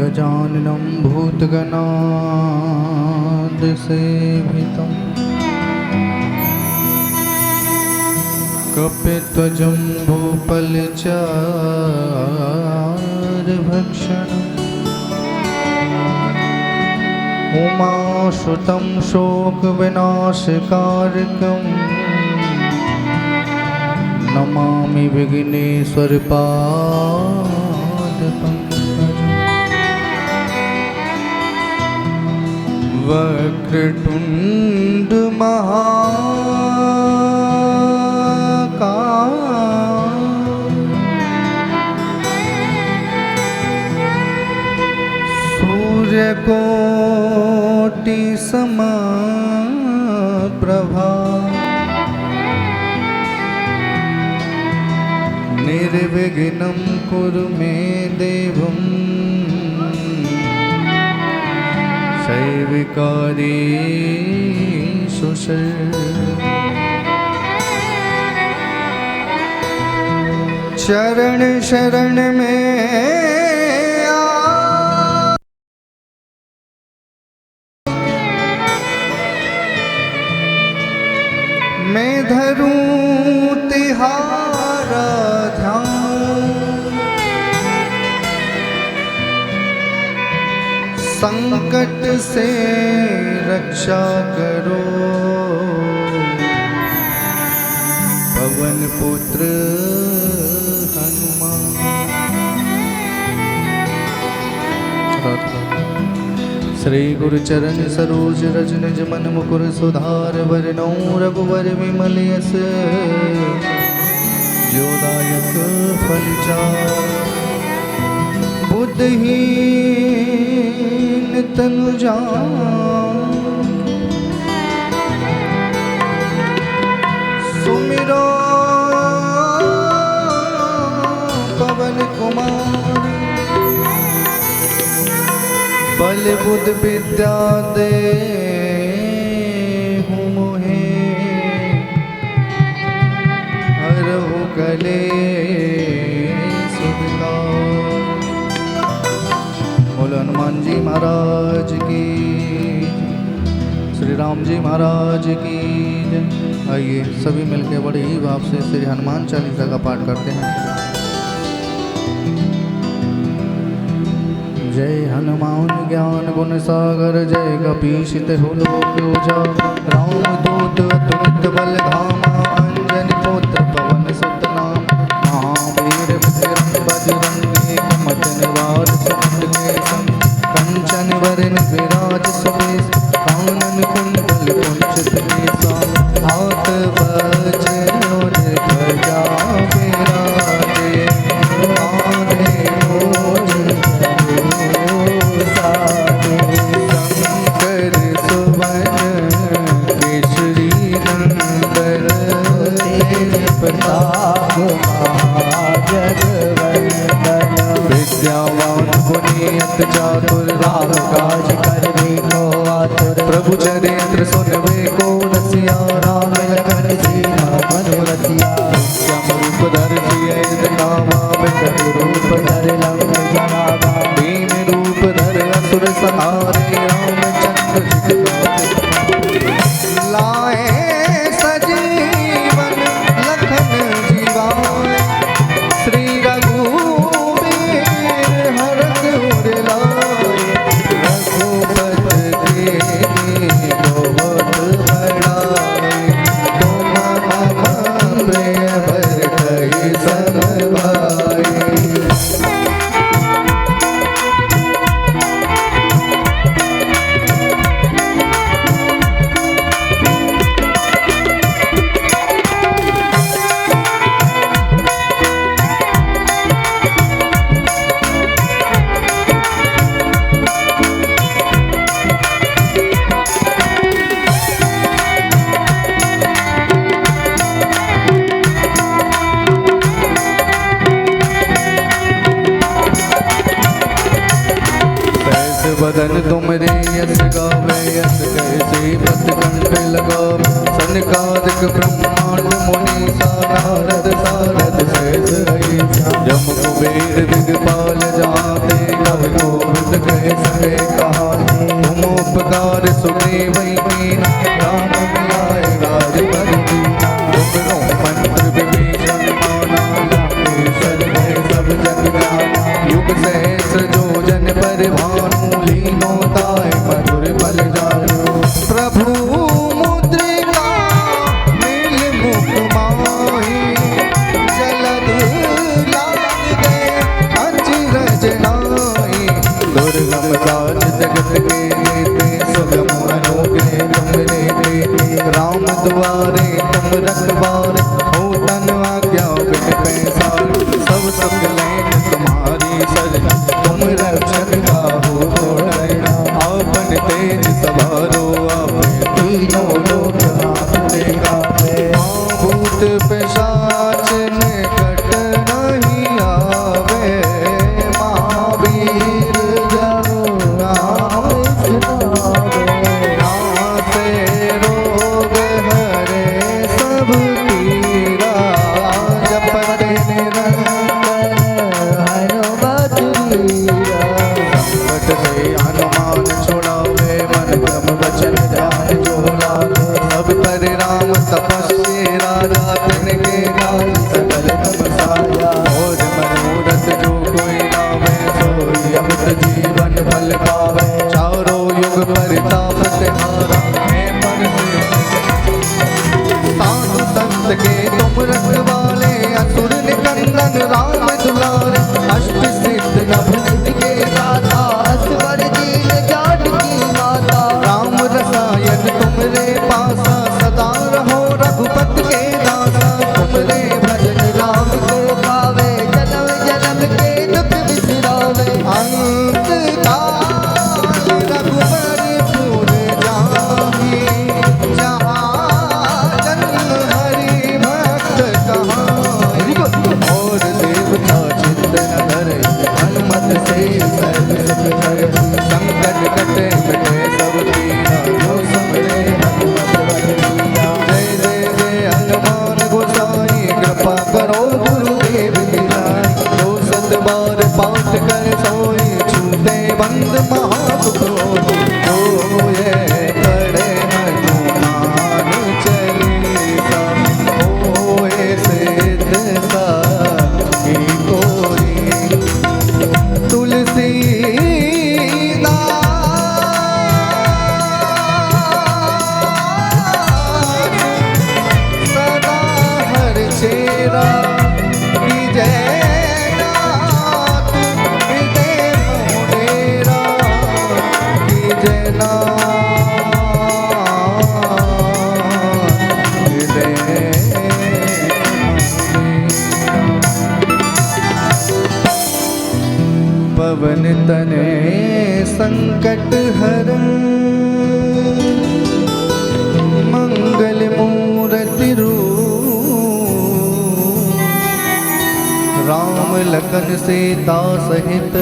गजाननं भूतगणादिसेवितं कपित्वजम्बूफलचारुभक्षणम् उमासुतं शोकविनाशकारकं नमामि विघ्नेश्वरपादपङ्कजं। वक्रतुण्ड महाकाय सूर्यकोटि समप्रभा निर्विघ्नं कुरु मे देवं शैविकारेषु चरण शरण में मैं धरूं तिहारा ध्यान। संकट से रक्षा करो पवन पुत्र हनुमान। श्री गुरु चरण सरोज रज निज मन मुकुर सुधार वरनौ रघुवर विमल यस जोदायक फलचार। बुद्धहीन तनु जान सुमिरो पवन कुमार। बल बुद्ध विद्या देहु मोहे हरहु कलेश विकार। बोलो हनुमान जी महाराज की, श्री राम जी महाराज की जय। आइए सभी मिलकर बड़े ही भाव से श्री हनुमान चालीसा का पाठ करते हैं। जय हनुमान ज्ञान गुण सागर जय कपीश तिहु लोक उजागर। राम दूत अतुलित बल धामा अंजनी पुत्र पवन सुत नाम। महावीर विक्रम बजरंगी कुमति निवार सुमति के संग। कंचन वरन विराज सुबेश कानन कुंडल कुंचित केसा। हाथ वज्र ध्वजा विराजे आने शंकर सुवन केसरी नंदन प्रताप महाजगवंदन। विद्यावान गुणियत चातुर राम काज करवे को आतुर। प्रभु चरित्र सुनवे को रसिया राम लखन सीता मनोरसिया। श्याम रूप धर सिय नामा विकट रूप धर लंक जनावा। भीम रूप धर असुर संहारे रामचंद्र लाए सजीवन लखन जीवाए। श्री रघुवीर हरष उर लाए। रघुपति के बहुत बड़ाई। तुम मम प्रिय भरतहि सब भाई। बदन तुमरे यस गावे यस कैसे पत कंठ लगावे। सनकादिक ब्रह्मांड मुनि नारद सारद सहस जम कुबेर दिगपाल जाते कवि कोविद सवे कहानी। तुम उपकार सुग्रीव कीना, राम मिलाए राज पर दीना। तुमरो मंत्र विभीषण माना, लंकेश्वर भय सब जग जाना। युग सहस्र जो जन पर भानु, लीनो ताय मधुर बल जानु। प्रभु मुद्रिका नील मुख माही, जलद लागे अचरज नाहि। दुर्गम काज जगत के जेते, सुगम अनुग्रह तुमरे देते। राम दुआरे तुम रखवारे, हो तन आज्ञा बिन पैसार। सब सुख लैन तुम्हारी शरण, तुम रक्षक काहू को डरना। आपन तेज सवारो आपे, तीनों लोक आपने गावे। भूत पिशाच निकट नहीं आवे, महावीर जब नाम सुनावे। नासे रोग हरे सब पीरा, जपत निरंतर हनुमत वीरा। संकट से हनुमान छुड़ावे, मन क्रम वचन ध्यान जो लागे। सब पर राम तपस्वी राजा, तिनके काज सकल तुम साजा। और मनोरथ जो कोई लावे, सोई अमित जीवन फल पावे। चारों युग परिताप तुम्हारा, है पर साधु संत के तुम रखवाले। असुर निकंदन राम दुलारे, अष्ट सिद्ध नभ निधि के दाता। असवर दीन जानकी माता, राम रसायन तुमरे पासा। सदा रहो रघुपति के दासा, तुमरे भजन राम को पावे। जन्म जन्म के दुख बिसरावे, अंत काल रघुबरपुर जाहि। जहाँ जन्म हरि भक्त कहाई। और देवता चित्त न धरे, हनुमत से सर्व सुख करे। संकट कटे मिटे सब पीरा, जो सुमरे हनुमत बल बीरा। जय जय जय हनुमान गोसाई, कृपा करो गुरुदेव गिराई। जो सत बार पाठ कर सोई, छूटे बंद महासुख होई। जो ये करे हनुमान चालीसा, होए सिद्ध साखी कोई। तुलसीदास सदा हर चेरा, की जय नाथ हृदय मोहेरा। की जय नाथ हृदय पवन तने संकट हरन, मंगल मूर्ति रूप। राम लखन सीता सहित,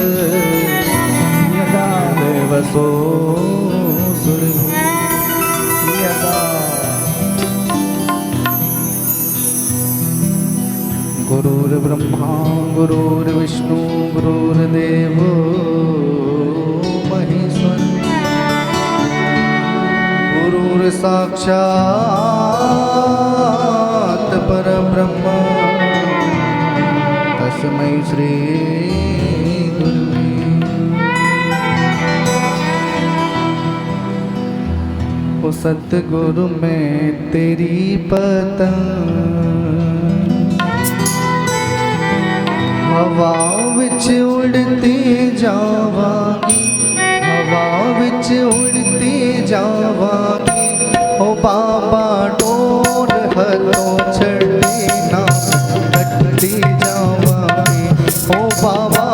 वसो सुरभूप। गुरुर्ब्रह्मा गुरुर्विष्णु गुरुर्देवो महेश्वर। गुरुर्साक्षात् परब्रह्म, तस्मै श्री गुरुवे। ओ सतगुरु मैं तेरी पतंग, हवा विच उड़ती जावांगी। हवा विच उड़ती जावांगी। ओ बाबा डोर हथों छड़ी ना, कटती जावांगी। ओ बाबा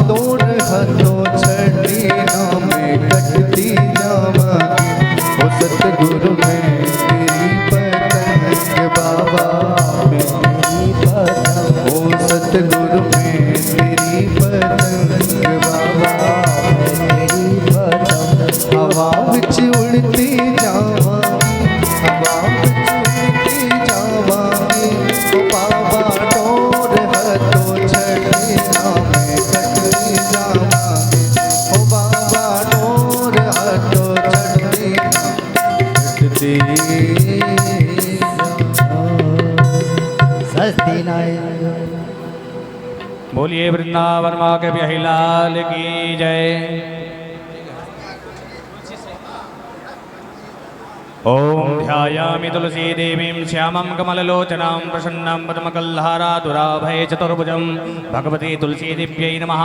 डोर हथों छड़ी ना, मैं कटती जावांगी। ओ सतगुरु मैं तेरी पतंग, बाबा मैं तेरी पतंग। ओ सतगुरु मैं तेरी पतंग, बाबा मैं तेरी पतंग। हवा विच उड़ती बोलिए वृंदावन माँ के बिहारी लाल की जय। ओम ध्यायामि तुलसी देवीं श्यामं कमललोचनां प्रसन्नां पद्मकल्हाराधुराभये चतुर्भुजं भगवती तुलसी दिव्यै नमः।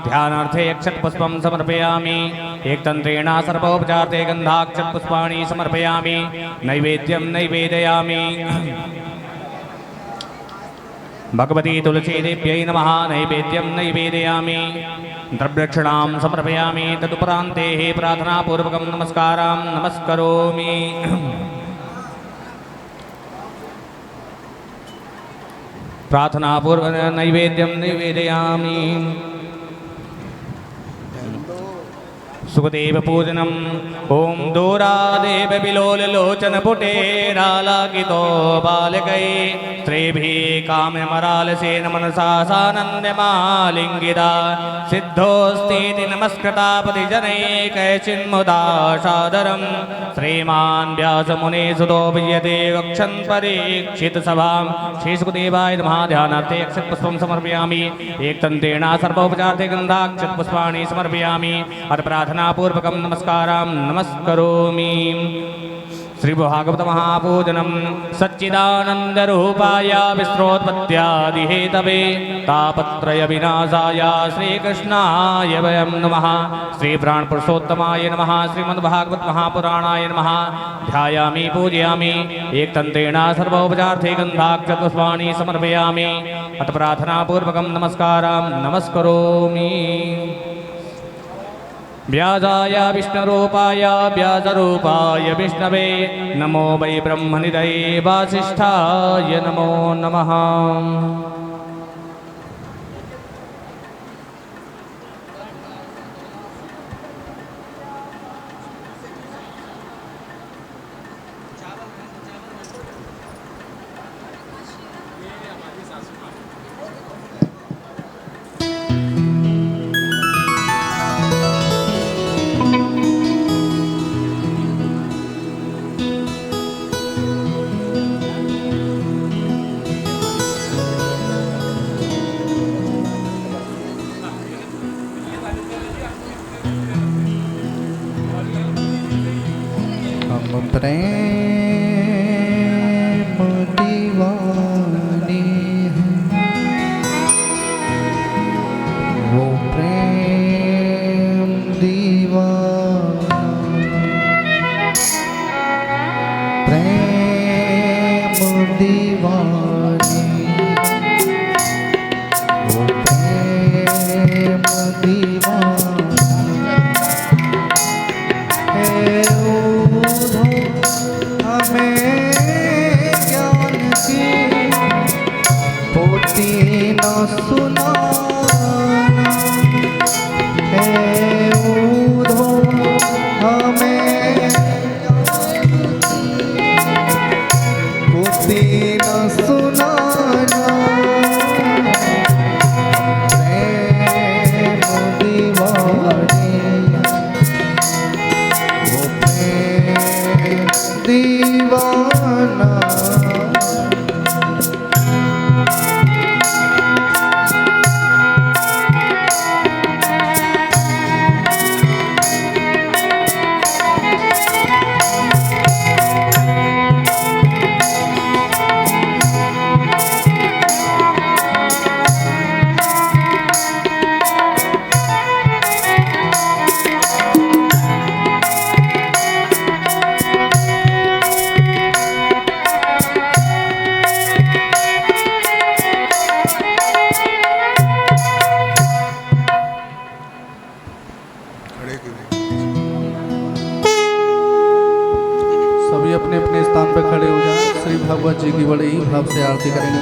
ध्यानार्थे अक्षतपुष्पं समर्पयामि। एकतन्त्रेण सर्वोपचारे गन्धाक्षतपुष्पाणि समर्पयामि। नैवेद्यं नैवेदयामि। भगवती तुलसी देव्यै नमः। नैवेद्यं नैवेदयामि। द्रव्यक्षणां समर्पयामि। तदुपरान्ते प्रार्थनापूर्वकं नमस्कारां नमस्करोमि। प्रार्थनापूर्वक नैवेद्यं निवेदयामि। सुखदेव पूजनम। ओम दोरादेव विलोललोचन पुटेरालाकितो बालकै स्त्रीभिः काम्यमरालसेन मनसा सानन्द्यमालिङ्गिता सिद्धोऽस्तीति नमस्कृता पतिजनैकैचिन्मुदा सादरं श्रीमान् व्यासमुनिसुतो विजयते वक्षन् परीक्षितसभां। श्रीसुखदेवाय नमः। ध्यानार्थे अक्षतपुष्पं समर्पयामि। एकतन्त्रेण सर्वोपचारे गन्धाक्षतपुष्पाणि समर्पयामि। प्रार्थना पूर्वकं नमस्कारां नमस्करोमि। श्री भागवत महापूजनम। सच्चिदानंदरूपाय विश्वोत्पत्त्यादिहेतवे तापत्रय विनाशाय श्रीकृष्णाय वयं नमः। श्री प्राण पुरुषोत्तमाय नमः। श्रीमद्भागवत महापुराणाय नमः। ध्यायामि पूजयामि। एकतन्त्रेण सर्वोपचारे गन्धाक्षतपुष्पाणि समर्पयामि। अथ प्रार्थना पूर्वकं नमस्कारां नमस्करोमि। व्यासाय विष्णुरूपाय व्यासरूपाय विष्णवे नमो वै ब्रह्मनिधये वासिष्ठाय नमो नमः। प्रेम दीवाने हैं वो प्रेम दीवाना। प्रेम दीवाने वो प्रेम दीवाना है। न सुनाना है उधो हमें पुती न सुनाना। प्रेम दीवानी वो प्रेम दीवाना। सभी अपने अपने स्थान पर खड़े हो जाएं। श्री भागवत जी की बड़े ही भाव से आरती करेंगे।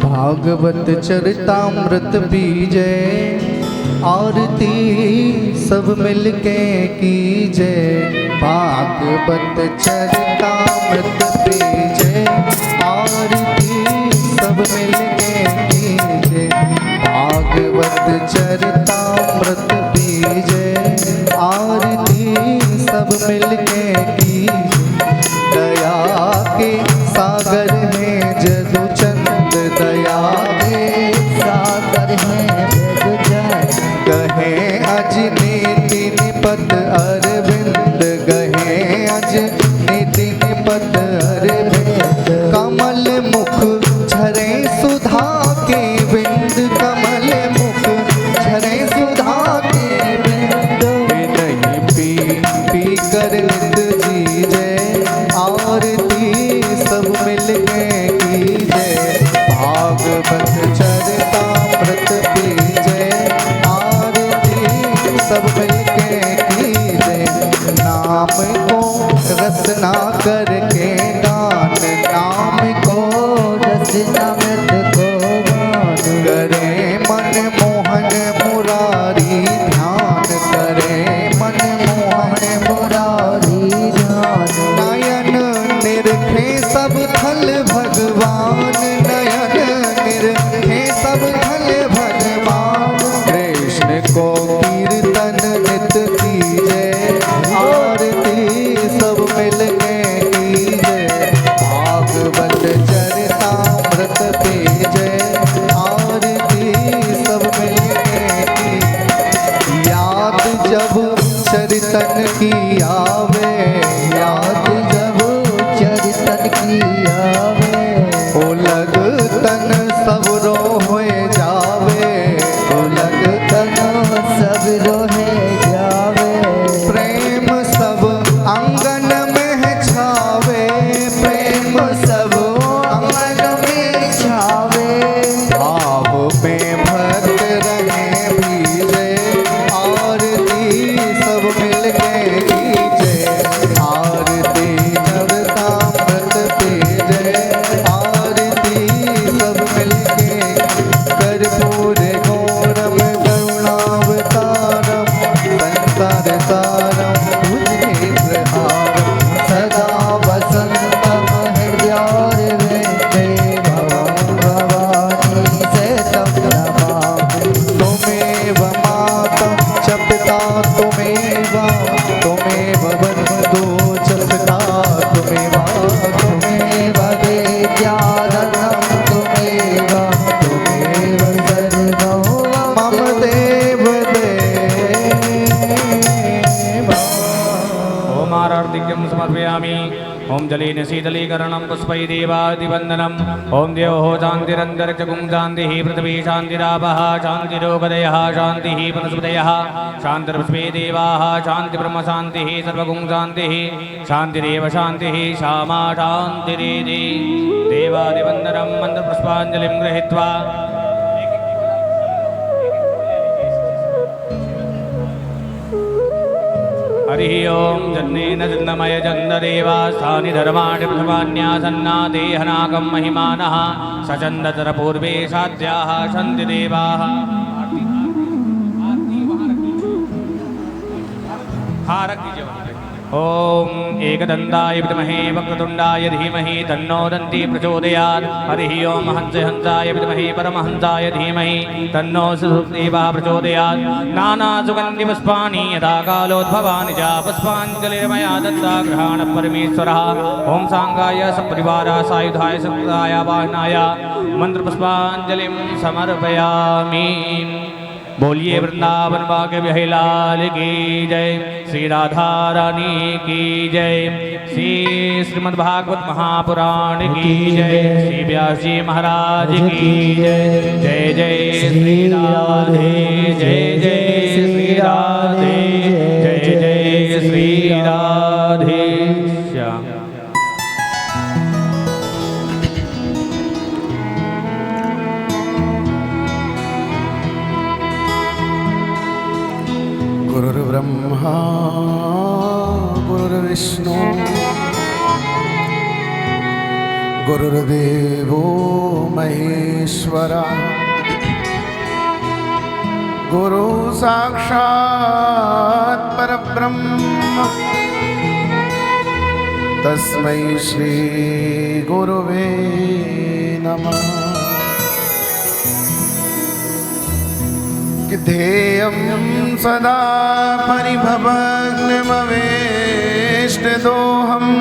भागवत चरितामृत पीजे आरती सब मिलके कीजे। भागवत चरितामृत पीजे आरती सब मिलके कीजे। भागवत चरितामृत पीजे आरती सब मिलके कीजे। दया के साथ भागवत चरितामृत पीजे, आरती सब मिलके कीजे। नाम को रसना करके गान, नाम को रसना मृत को गान। करे मन मोहन मुरारी ध्यान, करे मन मोहन मुरारी ध्यान। नयन निरखे सब थल भगवान, नयन निरखे सब थल भगवान। कृष्ण को कीर्तन नित कीजे, आरती सब मिलके कीजे। भागवत चरितामृत पीजे, आरती सब मिलके की। याद जब चरितन की आवे, याद जब चरितन की आवे। ओ लग तन सब रोए जावे, ओ लग तन सब रोए जावे। प्रेम सब अंगन में छावे, प्रेम सब अंगन में छावे। भाव में भक्त रहे भीजे, आरती सब मिलके कीजे। आरती चरितामृत पीजे, आरती सब मिलके। कर्पूर गौरम करुणावतारम, संसार सारम भुजगेन्द्रहारम। सदा वसंतम हृदयारविन्दे, भवं भवानी सहितं नमामि। त्वमेव माता च पिता त्वमेव, त्वमेव बन्धु च सखा त्वमेव, त्वमेव विद्याधनं त्वमेव, त्वमेव सर्वं मम देव देव। ओम आरार्तिक्यं समर्पयामि। ओम जलेन शीतलीकरणं पुष्पै देवादिवन्दनम्। ओम द्योः शान्तिरन्तरिक्षगुं शान्तिः, पृथिवी शान्तिरापः शान्तिरोगदयः, शान्तिः वनस्पतयः शान्तिर्पुष्पे देवाः, शान्तिब्रह्म शान्तिः, सर्वगुं शान्तिः, शान्तिरेव शान्तिः, श्यामा शान्तिरेधि। देवादिवन्दनं मन्त्रपुष्पाञ्जलिं गृहीत्वा हरिः ओं जन्नेन जन्मय जन्मदेवा स्थानि धर्माणि प्रथमान्यासन्ना देहनागं महिमानः सचन्दतरपूर्वे साध्याः सन्ति देवाः। ओम एकदन्ताय विद्महे वक्रतुण्डाय धीमहि तन्नो दन्ती प्रचोदयात्। हरिः ओम हंस हंसाय विद्महे परमहंसाय धीमहि तन्नो सुदेवः प्रचोदयात्। नानासुगन्धिपुष्पाणि यथा कालोद्भवानि च पुष्पाञ्जलिर्मया दत्ता गृहाण परमेश्वरः। ओम सांगाय सपरिवाराय सायुधाय सत्ताय वाहनाय मंत्रपुष्पाञ्जलिं समर्पयामि। बोलिए वृंदावन बाके बिहारी लाल की जय, श्री राधा रानी की जय, श्री श्रीमद्भागवत महापुराण की जय, श्री व्यास जी महाराज की जय। जय जय श्री राधे, जय जय श्री राधे, जय जय श्री राधे श्याम। गुरुर्ब्रह्मा गुरुर्विष्णु गुरुर्देवो महेश्वरा, गुरु साक्षात् परब्रह्म तस्मै श्री गुरुवे नमः। ध्येयं सदा परिभवग्नमवेष्टदोहम्,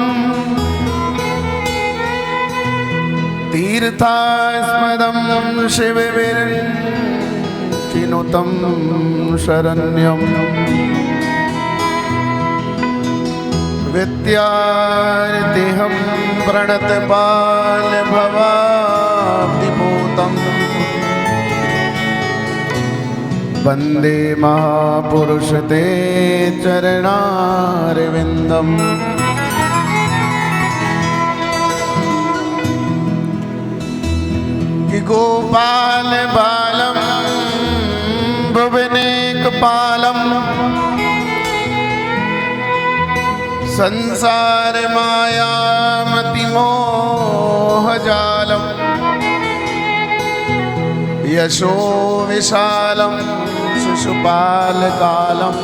तीर्थास्पदं शिवविरचिनुतं शरण्यम्। विद्यार्थिहं प्रणतबालभवाब्धिभूतम्, वन्दे महापुरुष ते चरणारविन्दम्। कि गोपाल बालम भुवनेक पालम संसार माया मति मोह जालम यशो विशालम शिशुपाल कालम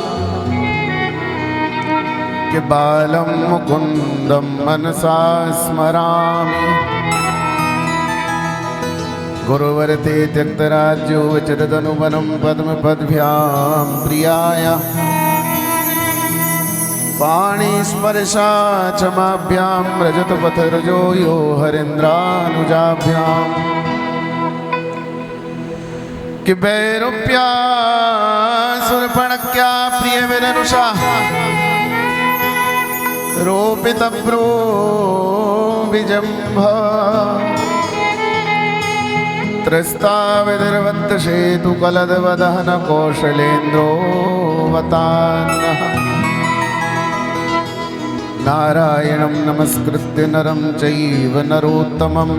कि बालम मुकुंदम मनसा स्मरामि गुरुवरते त्यक्तराज्यो विचरदनुवनं पद्मपद्भ्यां प्रियाय पाणिस्पर्शाचमाभ्यां रजतपथरजो यो हरेन्द्रानुजाभ्याम् कि वैरूप्या सुरपणक्या प्रिय विरनुषा रोपितभ्रो विजम्भ त्रस्ताविदर्वत्सेतु कलदवदहन कौशलेन्द्रो वतान्नः नारायणं नमस्कृत्य नरं चैव नरोत्तमं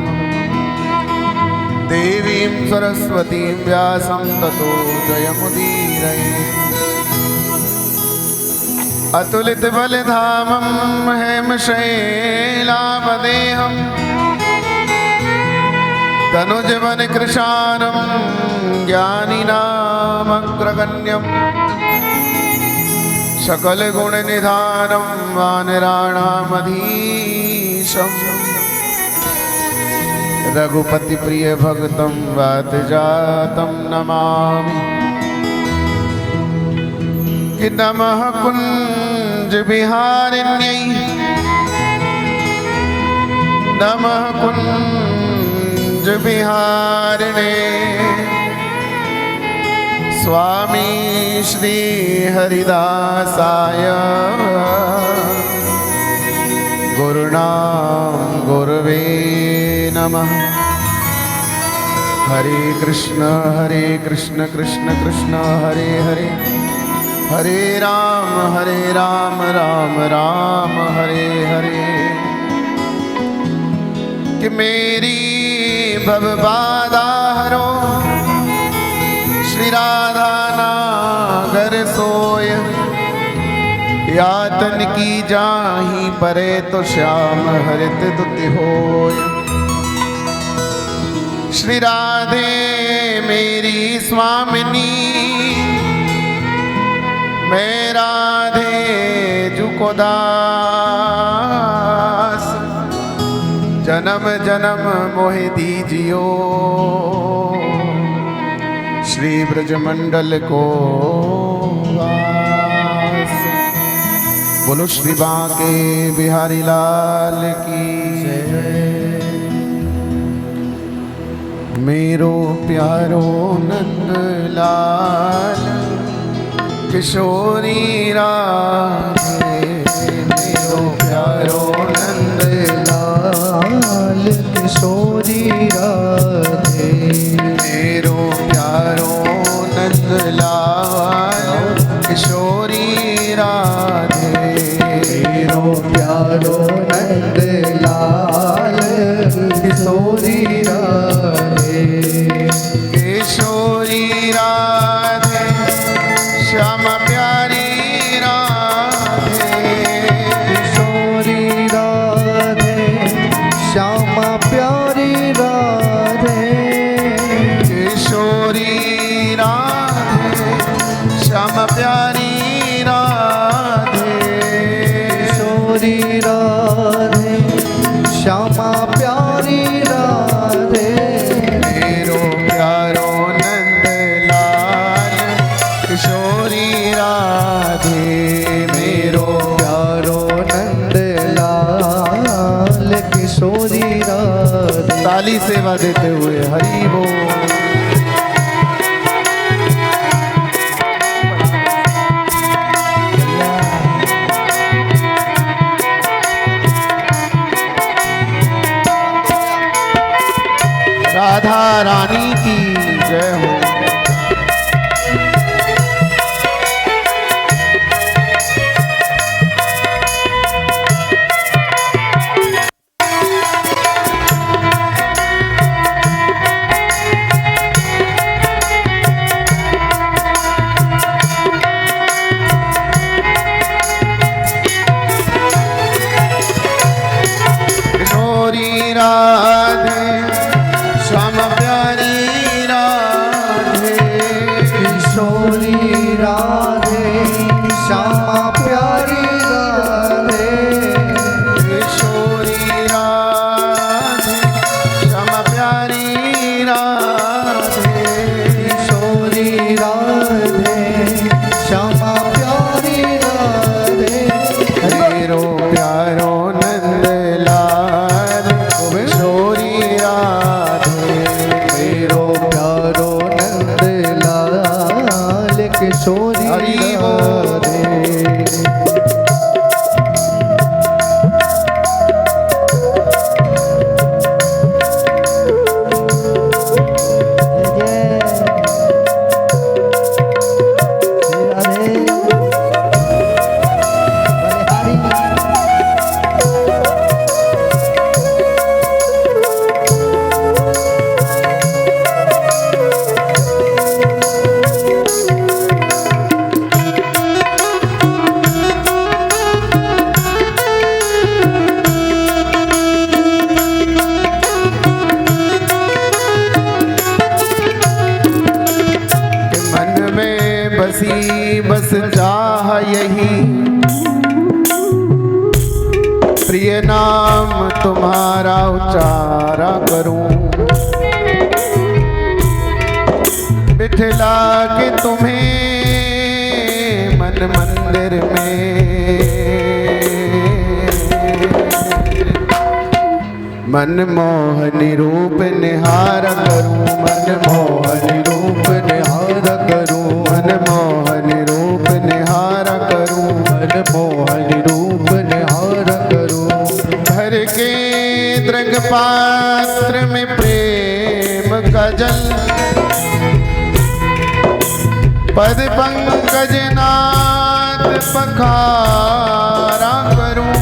देवीं सरस्वतीं व्यासं ततो जयमुदीरये अतुलितबलधामं हेमशैलावदेहं तनुजवनकृशानं ज्ञानिनामग्रगण्यं सकलगुणनिधानं वानराणामधीशं रघुपतिप्रियभक्तं वातजातं नमामि कि नमः कुञ्जविहारिण्यै नमः कुञ्जविहारिणे स्वामी श्री हरिदासाय गुरुणां गुरवे नमः। हरे कृष्ण कृष्ण कृष्ण हरे हरे हरे राम राम राम हरे हरे कि मेरी भवबाधा हरो श्री राधा नागर सोय यातन की जाही परे तो श्याम हरित दुति होय श्री राधे मेरी स्वामिनी मैं राधे जुको दास जन्म जन्म मोहि दीजियो श्री ब्रजमंडल को वास। बोलो श्री बांके बिहारी लाल की जय। मेरो प्यारो नंद लाल किशोरी राधे मेरो प्यारो नंद लाल किशोरी राधे मेरो प्यारो नंद लाल किशोरी राधे मेरो प्यारो नंद लाल किशोरी राधे किशोरी राधे श्याम प्यारी राधे किशोरी राधे श्यामा प्यारी राधे किशोरी राधे श्याम प्यारी राधे किशोरी राधे श्यामा प्यारी राधे मेरो प्यारो नंद लाल किशोरी राधे किशोरी राधे श्यामा प्यारी राधे किशोरी राधे श्यामा प्यारी राधे किशोरी राधे श्यामा प्यारी राधे मेरो प्यारो नंद लाल किशोरी राधे मेरो प्यारो नंद लाल किशोरी हरि बोल। राधे मन में बसी बस चाह यही प्रिय नाम तुम्हारा उच्चारा करूं बिठला के तुम्हें मन मंदिर में मनमोहनी रूप निहार करूं मनमोहन रूप निहार करूं मनमोहनी रूप निहार करूं मनमोहन रूप निहार करूं भर के दृंग पात्र में प्रेम का जल पद पंकज नाथ पखारा करूं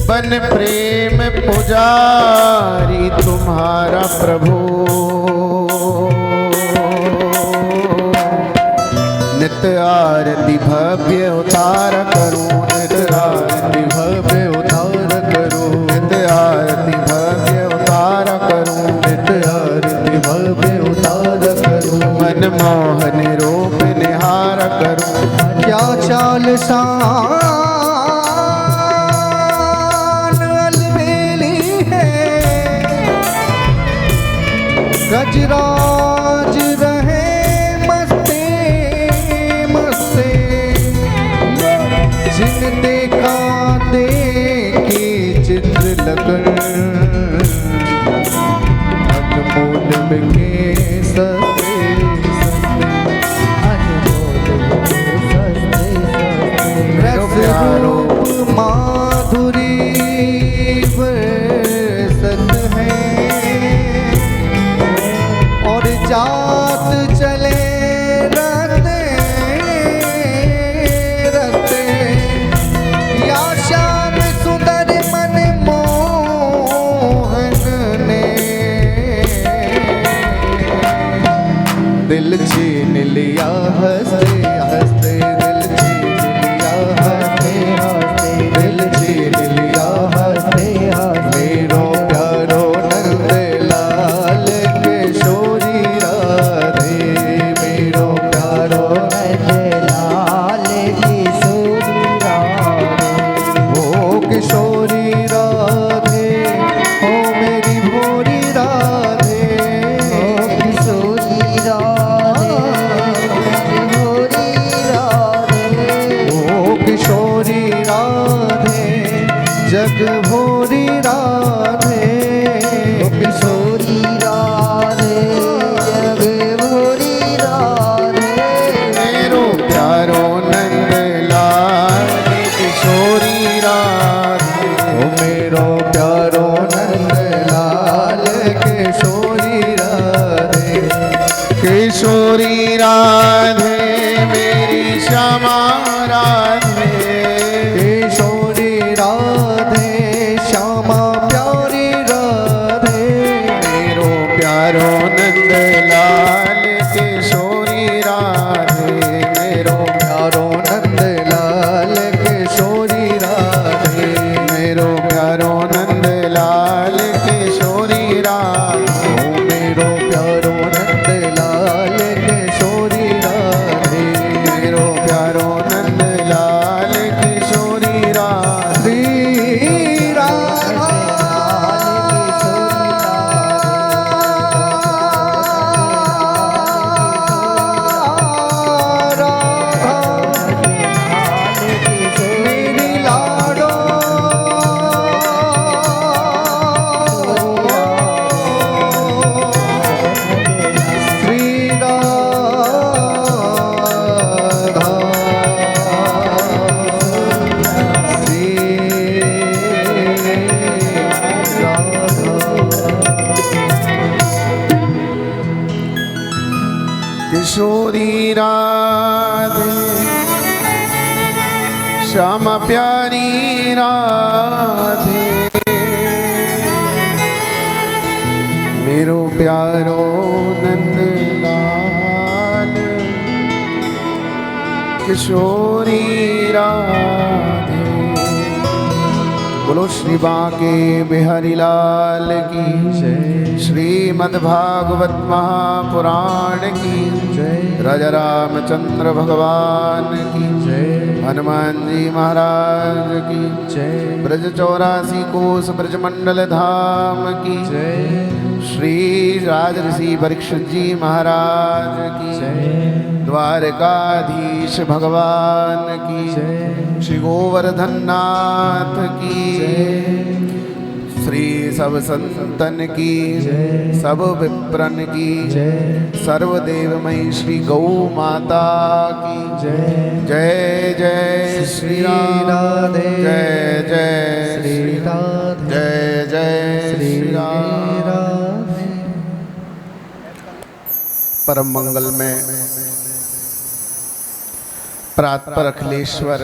बन प्रेम पुजारी तुम्हारा प्रभु नित आरती भव्य उतार करूं नित आरती भव्य उतार करूं नित आरती भव्य उतार करूं नित आरती भव्य उतार करूं मनमोहन रूप निहार करूं क्या चाल शान अलबेली है गजराज रहे मस्ते मस्ते जिन देखा देखी चित्र लगन अनमोल बिके सस्ते सस्ते अनमोल बिके सस्ते सस्ते रस रूप माधुरी बरसत है और जात चले रहते रहते या श्याम सुंदर मन मोहन ने दिल छीन लिया हंसते हंसते दिल छीन लिया हंसते हंसते दिल छीन लिया हंसते हंसते मेरो प्यारो नंद लाल किशोरी राधे मेरो प्यारो नंद लाल किशोरी राधे ओ किशोरी राधे ओ मेरी भोरी राधे ओ किशोरी राधे भोरी राधे ओ किशोरी राधे जग भोरी राधे ओ किशोरी राधे जग भोरी राधे मेरो प्यारो नंद लाल किशोरी राधे ओ मेरो प्यारो नंद लाल किशोरी राधे किशोरी राधे मेरी श्यामा राधे किशोरी राधे श्यामा प्यारी राधे मेरो प्यारो नंद लाल किशोरी राधे मेरो प्यारो नंद लाल किशोरी राधे मेरो प्यारो नंद लाल किशोरी राधे ओ मेरो प्यारो नंद किशोरी राधे श्यामा प्यारी राधे मेरो प्यारो नंदलाल किशोरी राधे। बोलो श्री बांके बिहारी लाल की जय। श्रीमद्भागवत महापुराण की जय। राजा रामचंद्र भगवान की जय। हनुमान जी महाराज की जय। ब्रज 84 कोस ब्रजमंडल धाम की जय। श्री राजऋषि परीक्षित जी महाराज की जय। द्वारकाधीश भगवान की जय। श्री गोवर्धन नाथ की जय। श्री सब संतन की जय। सब विप्रन की जय। सर्वदेवमयी श्री गौ माता की जय। जय जय श्री राधे जय जय श्री राधे जय जय श्री राधे। परम मंगल में प्रातपर अखिलेश्वर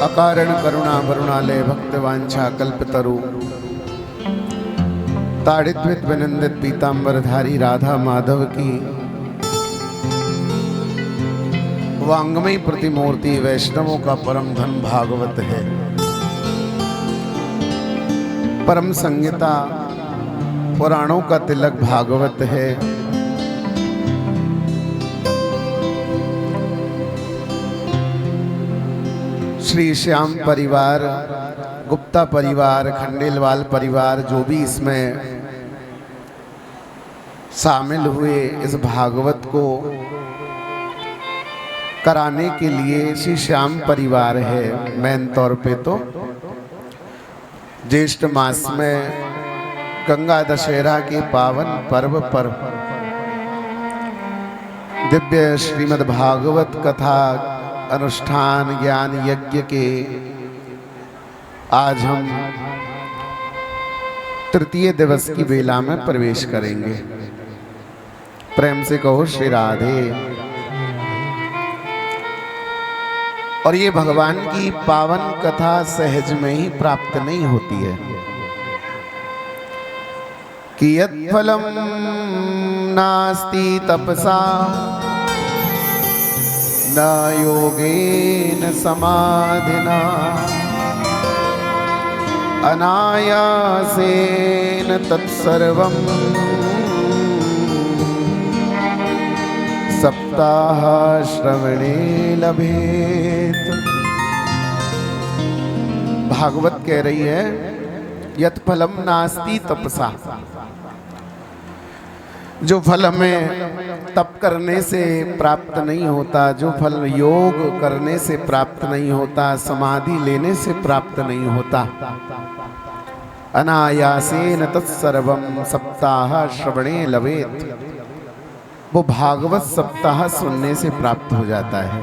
अकारण करुणा वरुणालय भक्तवांछा कल्पतरु ताड़ित्वित विनंदित पीतांबरधारी राधा माधव की वांगमयी प्रतिमूर्ति वैष्णवों का परम धन भागवत है। परम संहिता पुराणों का तिलक भागवत है। श्री श्याम परिवार, गुप्ता परिवार, खंडेलवाल परिवार जो भी इसमें शामिल हुए इस भागवत को कराने के लिए श्री श्याम परिवार है। मेन तौर पे तो ज्येष्ठ मास में गंगा दशहरा के पावन पर्व पर दिव्य श्रीमद् भागवत कथा अनुष्ठान ज्ञान यज्ञ के आज हम तृतीय दिवस की बेला में प्रवेश करेंगे। प्रेम से कहो श्री राधे। और ये भगवान की पावन कथा सहज में ही प्राप्त नहीं होती है। कियत् फलम नास्ति तपसा न योगेन समाधिना अनायासेन तत्सर्वं सप्ताह श्रवणे लभेत। भागवत कह रही है यत् फलम नास्ति तपसा, जो फल हमें तप करने से प्राप्त नहीं होता, जो फल योग करने से प्राप्त नहीं होता, समाधि लेने से प्राप्त नहीं होता, अनायासेन तत्सर्वं सप्ताह श्रवणे लभेत, वो भागवत सप्ताह सुनने से प्राप्त हो जाता है।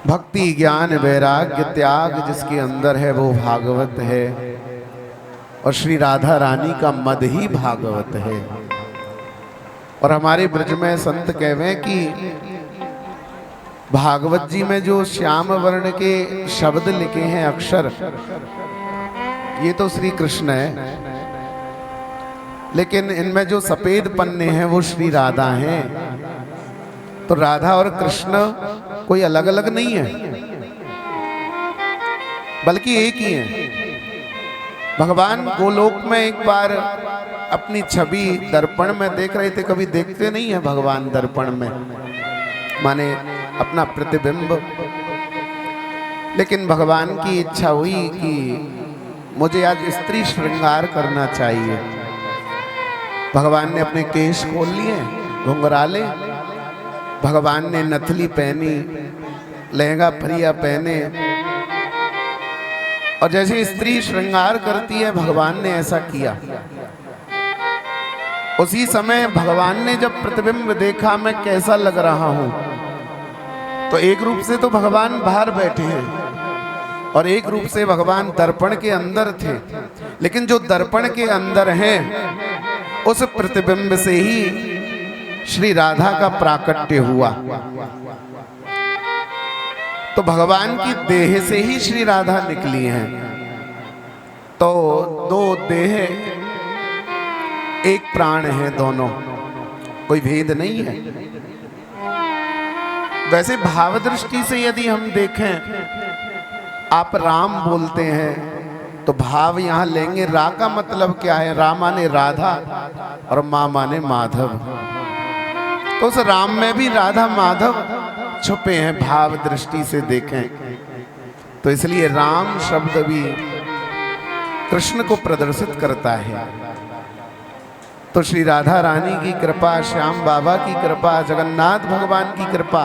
भक्ति ज्ञान वैराग्य त्याग जिसके अंदर है वो भागवत है। और श्री राधा रानी का मद ही भागवत है। और हमारे ब्रज में संत कहवे कि भागवत जी में जो श्याम वर्ण के शब्द लिखे हैं अक्षर, ये तो श्री कृष्ण है, लेकिन इनमें जो सफेद पन्ने हैं वो श्री राधा हैं। तो राधा और कृष्ण कोई अलग अलग नहीं है, बल्कि एक ही है। भगवान गोलोक में एक बार अपनी छवि दर्पण में देख रहे थे। कभी देखते नहीं है भगवान दर्पण में, माने अपना प्रतिबिंब। लेकिन भगवान की इच्छा हुई कि मुझे आज स्त्री श्रृंगार करना चाहिए। भगवान ने अपने केश खोल लिए, घुंघराले, भगवान ने नथली पहनी, लहंगा फरिया पहने, और जैसे स्त्री श्रृंगार करती है भगवान ने ऐसा किया। उसी समय भगवान ने जब प्रतिबिंब देखा मैं कैसा लग रहा हूं, तो एक रूप से तो भगवान बाहर बैठे हैं और एक रूप से भगवान दर्पण के अंदर थे, लेकिन जो दर्पण के अंदर है उस प्रतिबिंब से ही श्री राधा का प्राकट्य हुआ। तो भगवान की देह से ही श्री राधा निकली हैं। तो दो देह एक प्राण है, दोनों, कोई भेद नहीं है। वैसे भाव दृष्टि से यदि हम देखें, आप राम बोलते हैं तो भाव यहां लेंगे, रा का मतलब क्या है? रा माने राधा और मां माने माधव। तो उस राम में भी राधा माधव छुपे हैं भाव दृष्टि से देखें तो, इसलिए राम शब्द भी कृष्ण को प्रदर्शित करता है। तो श्री राधा रानी की कृपा, श्याम बाबा की कृपा, जगन्नाथ भगवान की कृपा।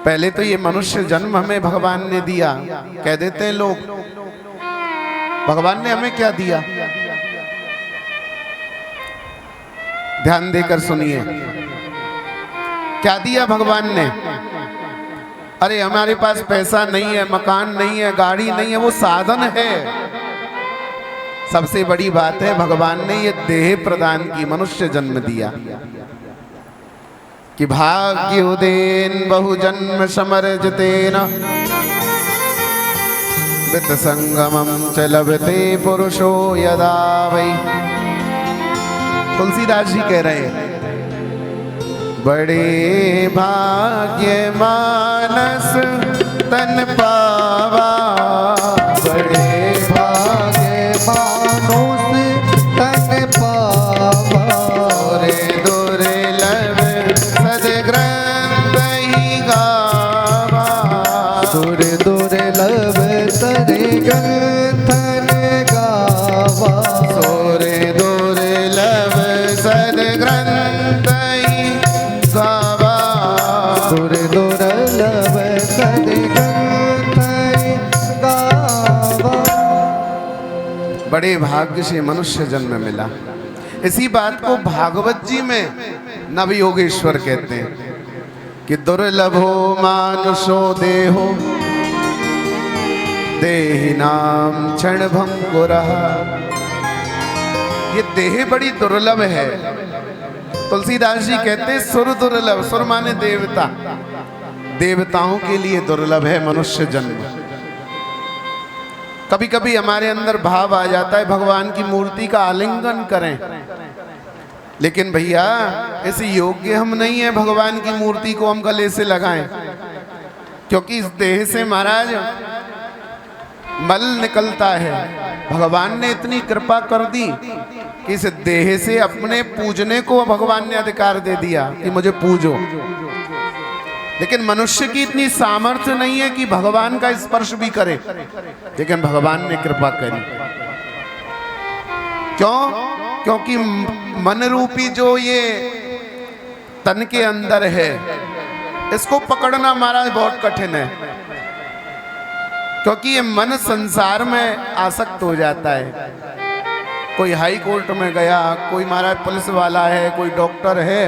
पहले तो ये मनुष्य जन्म हमें भगवान ने दिया। कह देते हैं लोग, भगवान ने हमें क्या दिया? ध्यान देकर सुनिए, क्या दिया भगवान ने? अरे हमारे पास पैसा नहीं है, मकान नहीं है, गाड़ी नहीं है, वो साधन है। सबसे बड़ी बात है भगवान ने ये देह प्रदान की, मनुष्य जन्म दिया। कि भाग्य उदेन बहु जन्म समर्जितेन वित्त संगमम च लभते पुरुषो यदा वै। तुलसीदास जी कह रहे हैं, बड़े भाग्य मानस तन पावा, बड़े भाग्य मानुष तन पावा, रे दुर्लभ सदग्रंथ ही गावा, सुर दुर्लभ सदग्रंथन गावा, सुर दुर्लभ सदग्रंथ ही गावा, सुर दुर्लभ सदग्रंथन गावा। बड़े भाग्य से मनुष्य जन्म मिला। इसी बात को भागवत जी में नव योगेश्वर कहते हैं कि दुर्लभो मानुषो देहो देहिनाम क्षण भंगुरः। ये देह बड़ी दुर्लभ है। तुलसीदास जी कहते हैं सुर दुर्लभ, सुर माने देवता, देवताओं के लिए दुर्लभ है मनुष्य जन्म। कभी कभी हमारे अंदर भाव आ जाता है भगवान की मूर्ति का आलिंगन करें, लेकिन भैया ऐसे योग्य हम नहीं है भगवान की मूर्ति को हम गले से लगाएं, क्योंकि इस देह से महाराज मल निकलता है। भगवान ने इतनी कृपा कर दी कि इस देह से अपने पूजने को भगवान ने अधिकार दे दिया कि मुझे पूजो, लेकिन मनुष्य की इतनी सामर्थ्य नहीं है कि भगवान का स्पर्श भी करे, लेकिन भगवान ने कृपा करी। क्यों? क्योंकि मन रूपी जो ये तन के अंदर है, इसको पकड़ना महाराज बहुत कठिन है, क्योंकि ये मन संसार में आसक्त हो जाता है। कोई हाई कोर्ट में गया, कोई महाराज पुलिस वाला है, कोई डॉक्टर है,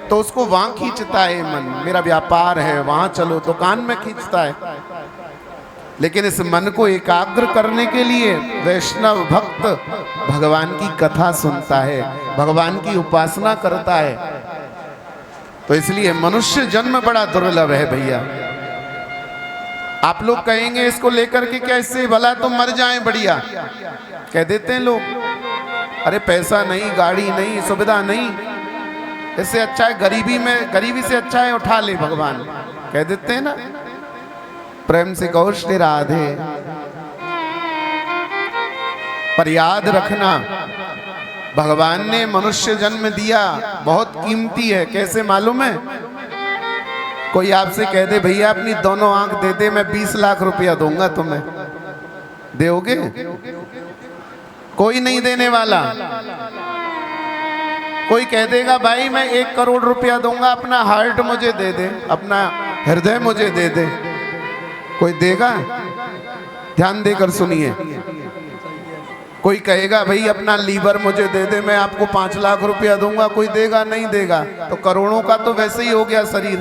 तो उसको वहां खींचता है मन, मेरा व्यापार है वहां चलो, दुकान में खींचता है। लेकिन इस मन को एकाग्र करने के लिए वैष्णव भक्त भगवान की कथा सुनता है, भगवान की उपासना करता है। तो इसलिए मनुष्य जन्म बड़ा दुर्लभ है भैया। आप लोग कहेंगे इसको लेकर के क्या, इससे भला तो मर जाएं बढ़िया, कह देते हैं लोग। अरे पैसा नहीं, गाड़ी नहीं, सुविधा नहीं, इससे अच्छा है गरीबी में, गरीबी से अच्छा है उठा ले भगवान, कह देते हैं ना। प्रेम से कहो श्री राधे। पर याद रखना भगवान ने मनुष्य जन्म दिया, बहुत कीमती है। कैसे मालूम है? कोई आपसे कह दे भैया अपनी दोनों आंख दे दे, मैं 20 लाख रुपया दूंगा तुम्हें, दोगे? कोई नहीं देने वाला। कोई कह देगा भाई मैं 1 करोड़ रुपया दूंगा, अपना हार्ट मुझे दे दे, अपना हृदय मुझे दे दे, कोई देगा? ध्यान देकर सुनिए। कोई कहेगा भाई अपना लीवर मुझे दे दे, मैं आपको 5 लाख रुपया दूंगा, कोई देगा? नहीं देगा। तो करोड़ों का तो वैसे ही हो गया शरीर।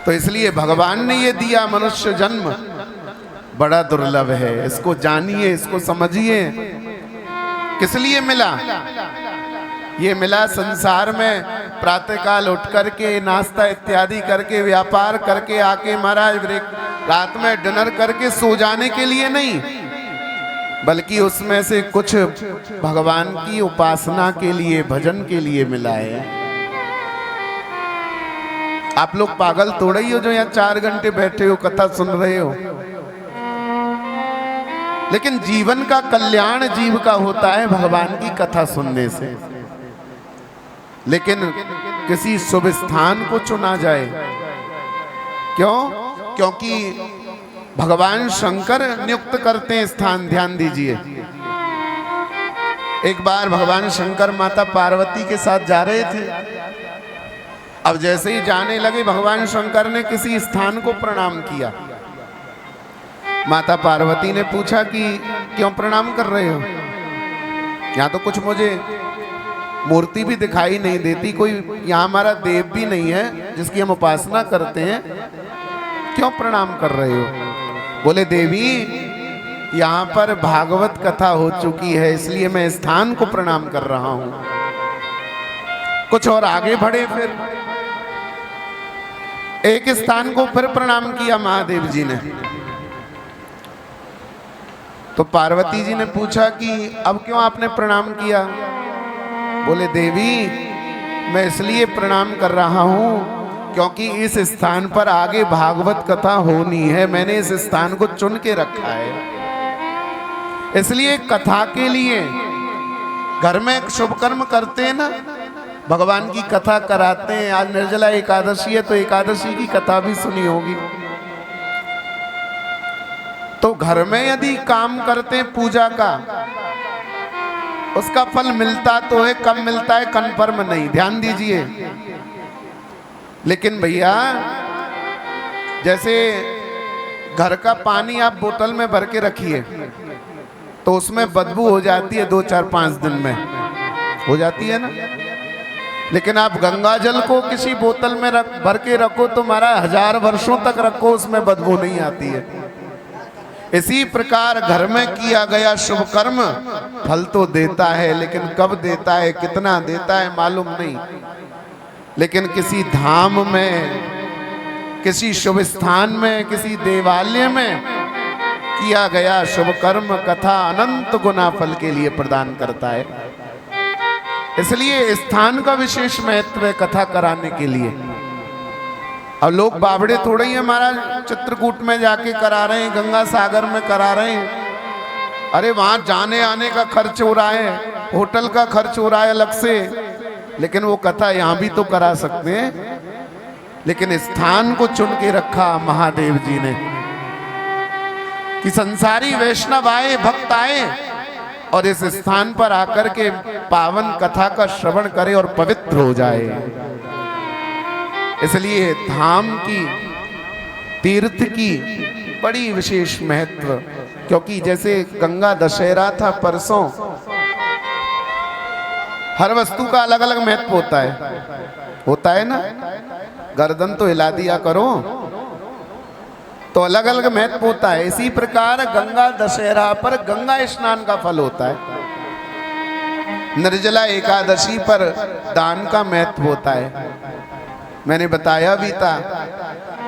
तो इसलिए भगवान ने ये दिया मनुष्य जन्म, बड़ा दुर्लभ है। इसको जानिए, इसको समझिए। किस लिए मिला? ये मिला संसार में प्रातःकाल उठ करके नाश्ता इत्यादि करके व्यापार करके आके महाराज रात में डिनर करके सो जाने के लिए नहीं, बल्कि उसमें से कुछ भगवान की उपासना के लिए, भजन के लिए मिला है। आप लोग पागल थोड़े ही हो जो यहाँ 4 घंटे बैठे हो कथा सुन रहे हो। लेकिन जीवन का कल्याण जीव का होता है भगवान की कथा सुनने से। लेकिन किसी शुभ स्थान को चुना जाए, क्यों? क्योंकि भगवान शंकर नियुक्त करते हैं स्थान। ध्यान दीजिए, एक बार भगवान शंकर माता पार्वती के साथ जा रहे थे। अब जैसे ही जाने लगे भगवान शंकर ने किसी स्थान को प्रणाम किया। माता पार्वती ने पूछा कि क्यों प्रणाम कर रहे हो? यहाँ तो कुछ मुझे मूर्ति भी दिखाई नहीं देती, कोई यहाँ हमारा देव भी नहीं है जिसकी हम उपासना करते हैं, क्यों प्रणाम कर रहे हो? बोले देवी, यहाँ पर भागवत कथा हो चुकी है इसलिए मैं स्थान को प्रणाम कर रहा हूं। कुछ और आगे बढ़े, फिर एक स्थान को फिर प्रणाम किया महादेव जी ने। तो पार्वती जी ने पूछा कि अब क्यों आपने प्रणाम किया? बोले देवी, मैं इसलिए प्रणाम कर रहा हूं क्योंकि इस स्थान पर आगे भागवत कथा होनी है, मैंने इस स्थान को चुन के रखा है। इसलिए कथा के लिए घर में एक शुभ कर्म करते हैं ना, भगवान की कथा कराते हैं। आज निर्जला एकादशी है तो एकादशी की कथा भी सुनी होगी। तो घर में यदि काम करते हैं पूजा का, उसका फल मिलता तो है, कम मिलता है, कन्फर्म नहीं। ध्यान दीजिए। लेकिन भैया, जैसे घर का पानी आप बोतल में भर के रखिए तो उसमें बदबू हो जाती है 2, 4, 5 दिन में, हो जाती है ना। लेकिन आप गंगा जल को किसी बोतल में भर के रखो तो हमारा 1000 वर्षों तक रखो, उसमें बदबू नहीं आती है। इसी प्रकार घर में किया गया शुभ कर्म फल तो देता है, लेकिन कब देता है, कितना देता है मालूम नहीं। लेकिन किसी धाम में, किसी शुभ स्थान में, किसी देवालय में किया गया शुभ कर्म कथा अनंत गुना फल के लिए प्रदान करता है। इसलिए स्थान का विशेष महत्व है कथा कराने के लिए। अब लोग बावड़े थोड़े ही हमारा चित्रकूट में जाके करा रहे हैं, गंगा सागर में करा रहे हैं। अरे वहां जाने आने का खर्च हो रहा है, होटल का खर्च हो रहा है अलग से, लेकिन वो कथा यहाँ भी तो करा सकते हैं। लेकिन स्थान को चुन के रखा महादेव जी ने कि संसारी वैष्णव आए, भक्त आए और इस स्थान पर आकर के पावन कथा का श्रवण करे और पवित्र हो जाए। इसलिए धाम की, तीर्थ की बड़ी विशेष महत्व। क्योंकि जैसे गंगा दशहरा था परसों, हर वस्तु का अलग अलग महत्व होता है ना। गर्दन तो हिला दिया करो, तो अलग अलग महत्व होता है। इसी प्रकार गंगा दशहरा पर गंगा स्नान का फल होता है। निर्जला एकादशी पर दान का महत्व होता है। मैंने बताया भी था,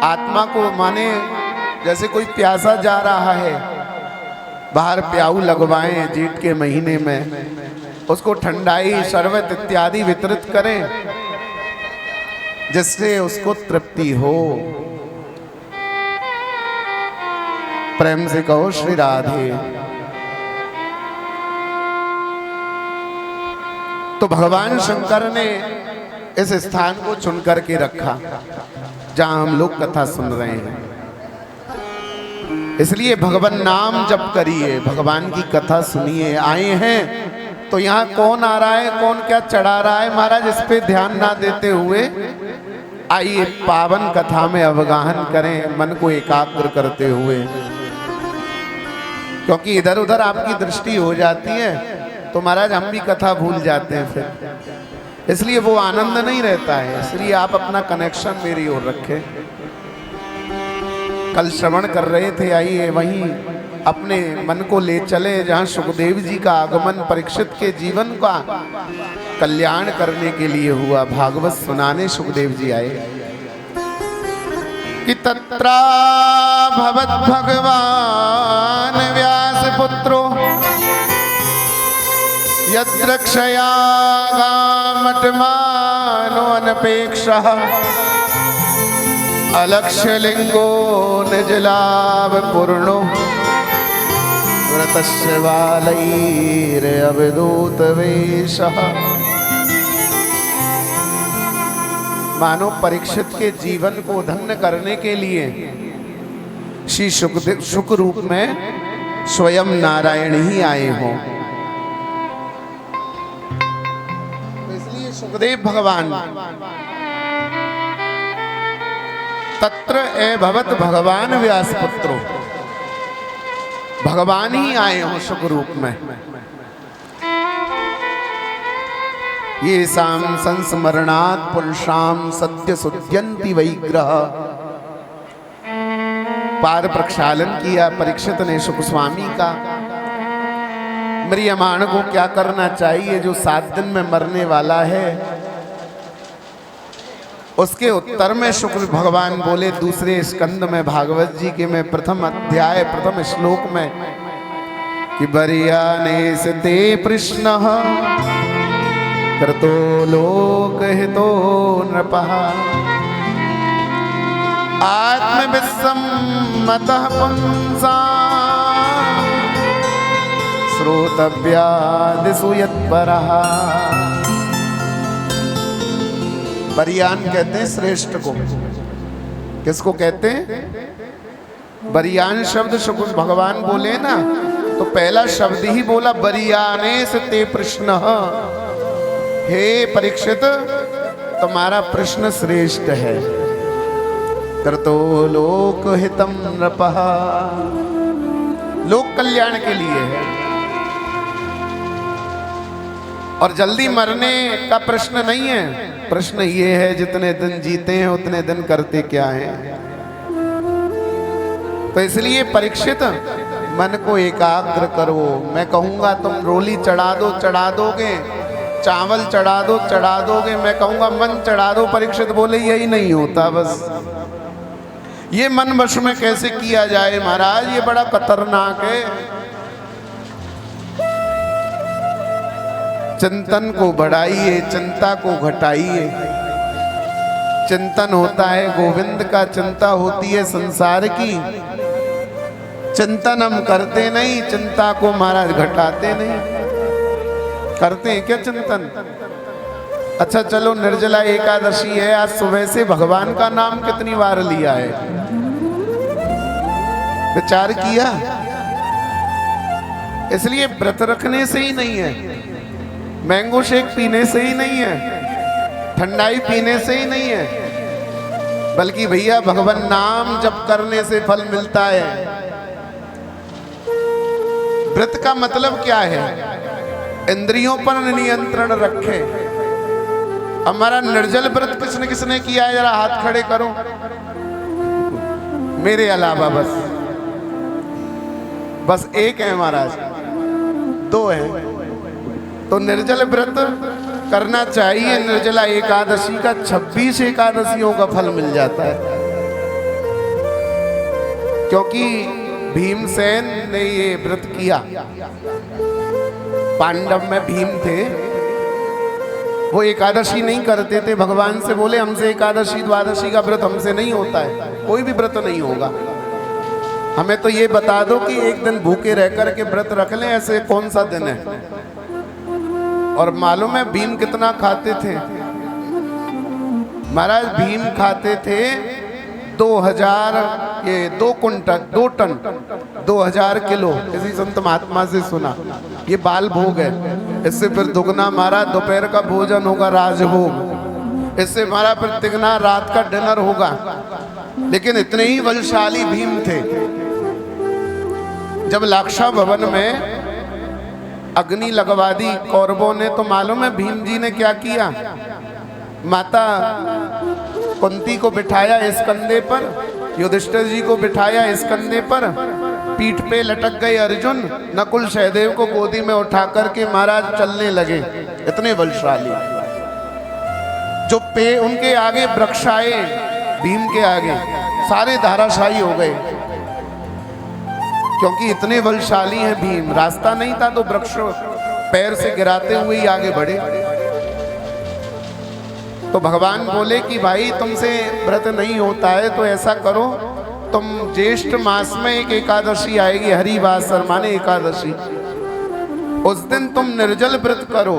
आत्मा को माने जैसे कोई प्यासा जा रहा है, बाहर प्याऊ लगवाएं जेठ के महीने में, उसको ठंडाई शरबत इत्यादि वितरित करें जिससे उसको तृप्ति हो। प्रेम से कहो श्री राधे। तो भगवान शंकर ने इस स्थान को चुन करके रखा जहां हम लोग कथा सुन रहे हैं। इसलिए भगवान नाम जप करिए, भगवान की कथा सुनिए। आए हैं तो यहाँ कौन आ रहा है, कौन क्या चढ़ा रहा है, महाराज इस पे ध्यान ना देते हुए आइए पावन कथा में अवगाहन करें, मन को एकाग्र करते हुए। क्योंकि इधर उधर आपकी दृष्टि हो जाती है तो महाराज हम भी कथा भूल जाते हैं फिर, इसलिए वो आनंद नहीं रहता है। इसलिए आप अपना कनेक्शन मेरी ओर रखें। कल श्रवण कर रहे थे, आइए वहीं अपने मन को ले चले जहाँ सुखदेव जी का आगमन परीक्षित के जीवन का कल्याण करने के लिए हुआ। भागवत सुनाने सुखदेव जी आए कि तत्रा भवत भगवान व्यास पुत्रो यद्रक्षयागामटमानो अनपेक्षः अलक्ष्यलिंगो निजलाभ पूर्णो व्रतस्य बालैरवधूत वेशः। मानो परीक्षित के जीवन को धन्य करने के लिए श्री सुखदेव सुख रूप में स्वयं नारायण ही आए हों। इसलिए सुखदेव भगवान तत्र ए भवत भगवान व्यास पुत्रो, भगवान ही आए हों सुख रूप में। ये शाम संस्मरणात् पुरुषाम सत्य सुध्यंति वैग्रह। पार प्रक्षालन किया परीक्षित ने सुख स्वामी का। म्रियमाण को क्या करना चाहिए जो 7 दिन में मरने वाला है? उसके उत्तर में शुक्र भगवान बोले दूसरे स्कंद में भागवत जी के में प्रथम अध्याय प्रथम श्लोक में कि बरियाने से ते प्रश्न कर्तो लोक हितो नृपः आत्मविस्सम्मतः पुंसा श्रोतव्यादिषु यत्परः। बरियान कहते हैं श्रेष्ठ को। किसको कहते हैं? बरियान शब्द शुभ भगवान बोले ना, तो पहला शब्द ही बोला बरियाने से ते प्रश्न। हे परीक्षित, तुम्हारा प्रश्न श्रेष्ठ है। कर्तो लोक हितम नृपः, लोक कल्याण के लिए है। और जल्दी मरने का प्रश्न नहीं है, प्रश्न ये है जितने दिन जीते हैं उतने दिन करते क्या हैं। तो इसलिए परीक्षित मन को एकाग्र करो। मैं कहूंगा तुम रोली चढ़ा दो, चढ़ा दोगे, चावल चढ़ा दो, चढ़ा दोगे। मैं कहूंगा मन चढ़ा दो, परीक्षित बोले यही नहीं होता। बस ये मन वश में कैसे किया जाए महाराज, ये बड़ा खतरनाक है। चिंतन को बढ़ाइए, चिंता को घटाइए। चिंतन होता है गोविंद का, चिंता होती है संसार की। चिंतन हम करते नहीं, चिंता को महाराज घटाते नहीं। करते हैं क्या चिंतन? अच्छा चलो निर्जला एकादशी है, आज सुबह से भगवान का नाम कितनी बार लिया है? विचार किया? इसलिए व्रत रखने से ही नहीं है, मैंगो शेक पीने से ही नहीं है, ठंडाई पीने से ही नहीं है, बल्कि भैया भगवान नाम जप करने से फल मिलता है। व्रत का मतलब क्या है? इंद्रियों पर नियंत्रण रखे। हमारा निर्जल व्रत किसने किसने किया है? जरा हाथ खड़े करो मेरे अलावा। बस एक है महाराज, 2 है। तो निर्जल व्रत करना चाहिए। निर्जला एकादशी का 26 एकादशियों का फल मिल जाता है, क्योंकि भीमसेन ने ये व्रत किया। पांडव में भीम थे, वो एकादशी नहीं करते थे। भगवान से बोले हमसे एकादशी द्वादशी का व्रत हमसे नहीं होता है, कोई भी व्रत नहीं होगा। हमें तो ये बता दो कि एक दिन भूखे रह करके व्रत रख लें, ऐसे कौन सा दिन है? और मालूम है भीम कितना खाते थे महाराज? भीम खाते थे 2000 ये 2 कुंटल 2 टन 2000 किलो। किसी संत महात्मा से सुना, ये बाल भोग है। इससे फिर दुगना हमारा दोपहर का भोजन होगा राजभोग, इससे हमारा फिर तिगना रात का डिनर होगा। लेकिन इतने ही बलशाली भीम थे। जब लाक्षा भवन में अग्नि लगवा दी कौरवों ने, तो मालूम है भीम जी ने क्या किया? माता कुंती को बिठाया इस कंधे पर युधिष्ठिर जी को बिठाया इस कंधे पर, पीठ पे लटक गए अर्जुन, नकुल सहदेव को गोदी में उठा करके महाराज चलने लगे। इतने बलशाली, जो पे उनके आगे वृक्ष आए, भीम के आगे सारे धाराशायी हो गए, क्योंकि इतने बलशाली हैं भीम। रास्ता नहीं था तो वृक्ष पैर से गिराते हुए ही आगे बढ़े। तो भगवान बोले कि भाई तुमसे व्रत नहीं होता है तो ऐसा करो, तुम ज्येष्ठ मास में एक एकादशी आएगी, हरिवासर माने एकादशी, उस दिन तुम निर्जल व्रत करो।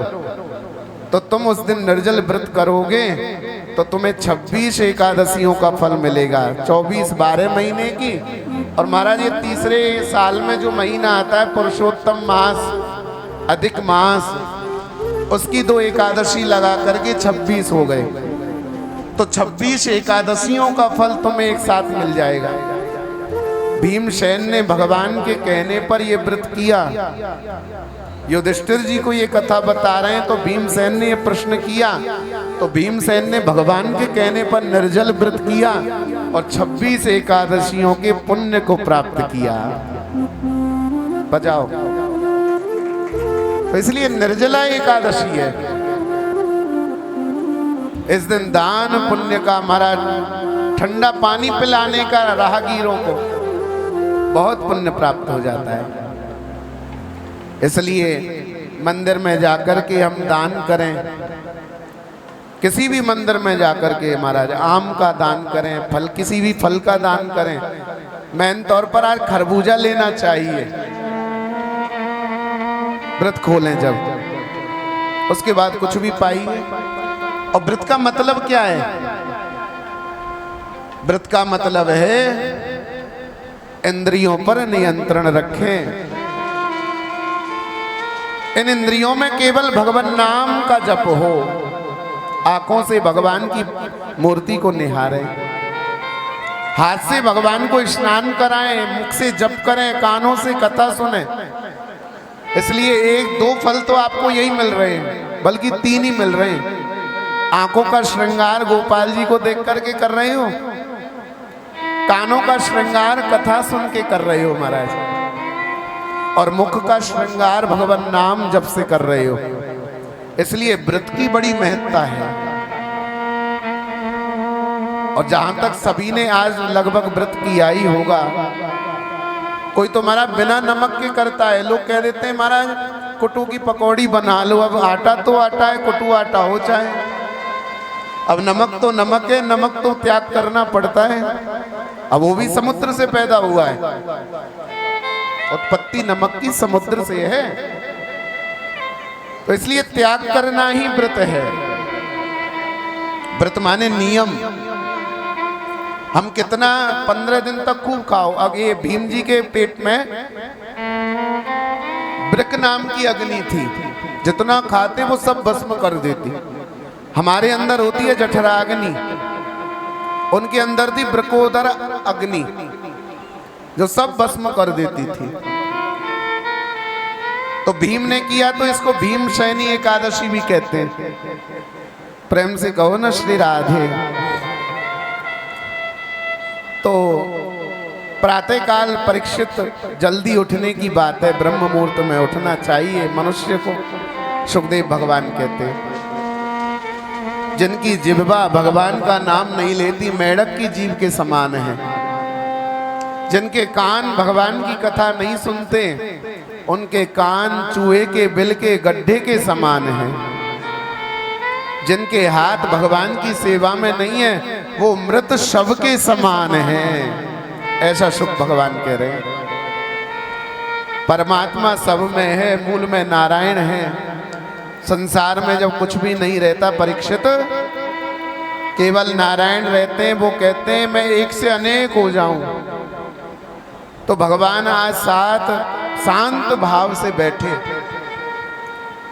तो तुम उस दिन निर्जल व्रत करोगे तो तुम्हें 26 एकादशियों का फल मिलेगा, 24 12 महीने की। और महाराज ये तीसरे साल में जो महीना आता है पुरुषोत्तम मास, अधिक मास, उसकी 2 एकादशी लगा करके 26 हो गए। तो 26 एकादशियों का फल तुम्हें एक साथ मिल जाएगा। भीमसेन ने भगवान के कहने पर यह व्रत किया। युधिष्ठिर जी को ये कथा बता रहे हैं तो भीमसेन ने ये प्रश्न किया, तो भीमसेन ने भगवान के कहने पर निर्जल व्रत किया और 26 एकादशियों के पुण्य को प्राप्त किया। बजाओ। तो इसलिए निर्जला एकादशी है। इस दिन दान पुण्य का, महाराज ठंडा पानी पिलाने का राहगीरों को बहुत पुण्य प्राप्त हो जाता है। इसलिए मंदिर में जाकर के हम दान करें, किसी भी मंदिर में जाकर के महाराज आम का दान करें, फल, किसी भी फल का दान करें। मेन तौर पर आज खरबूजा लेना चाहिए व्रत खोलें जब, उसके बाद कुछ भी पाइए। और व्रत का मतलब क्या है? व्रत का मतलब है इंद्रियों पर नियंत्रण रखें। इन इंद्रियों में केवल भगवान नाम का जप हो, आंखों से भगवान की मूर्ति को निहारें, हाथ से भगवान को स्नान कराएं, मुख से जप करें, कानों से कथा सुने। इसलिए 1-2 फल तो आपको यही मिल रहे हैं, बल्कि 3 ही मिल रहे हैं। आंखों का श्रृंगार गोपाल जी को देख करके कर रहे हो, कानों का श्रृंगार कथा सुन के कर रहे हो महाराज, और मुख का श्रृंगार भगवान नाम जप से कर रहे हो। इसलिए व्रत की बड़ी महत्ता है। और जहां तक सभी ने आज लगभग व्रत किया ही होगा, कोई तो महाराज बिना नमक के करता है। लोग कह देते हैं महाराज कुटू की पकौड़ी बना लो, अब आटा तो आटा है, कुटू आटा हो चाहे, अब नमक तो नमक है, नमक तो त्याग करना पड़ता है। अब वो भी समुद्र से पैदा हुआ है, उत्पत्ति नमक की समुद्र से है, तो इसलिए त्याग करना ही व्रत है। व्रत माने नियम। हम कितना 15 दिन तक खूब खाओ। अब ये भीम जी के पेट में वृक नाम की अग्नि थी, जितना खाते वो सब भस्म कर देती। हमारे अंदर होती है जठराग्नि, उनके अंदर थी वृकोदर अग्नि, जो सब भस्म कर देती थी। तो भीम ने किया तो इसको भीमसेनी एकादशी भी कहते हैं। प्रेम से कहो ना श्री राधे। तो प्रातःकाल परीक्षित जल्दी उठने की बात है, ब्रह्म मुहूर्त में उठना चाहिए मनुष्य को, सुखदेव भगवान कहते हैं। जिनकी जिह्वा भगवान का नाम नहीं लेती मेढक की जीभ के समान है। जिनके कान भगवान की कथा नहीं सुनते, उनके कान चूहे के बिल के गड्ढे के समान हैं। जिनके हाथ भगवान की सेवा में नहीं है, वो मृत शव के समान हैं। ऐसा सुख भगवान कह रहे हैं। परमात्मा सब में है, मूल में नारायण है। संसार में जब कुछ भी नहीं रहता परीक्षित, केवल नारायण रहते हैं। वो कहते हैं मैं एक से अनेक हो जाऊं। तो भगवान आज शांत भाव से बैठे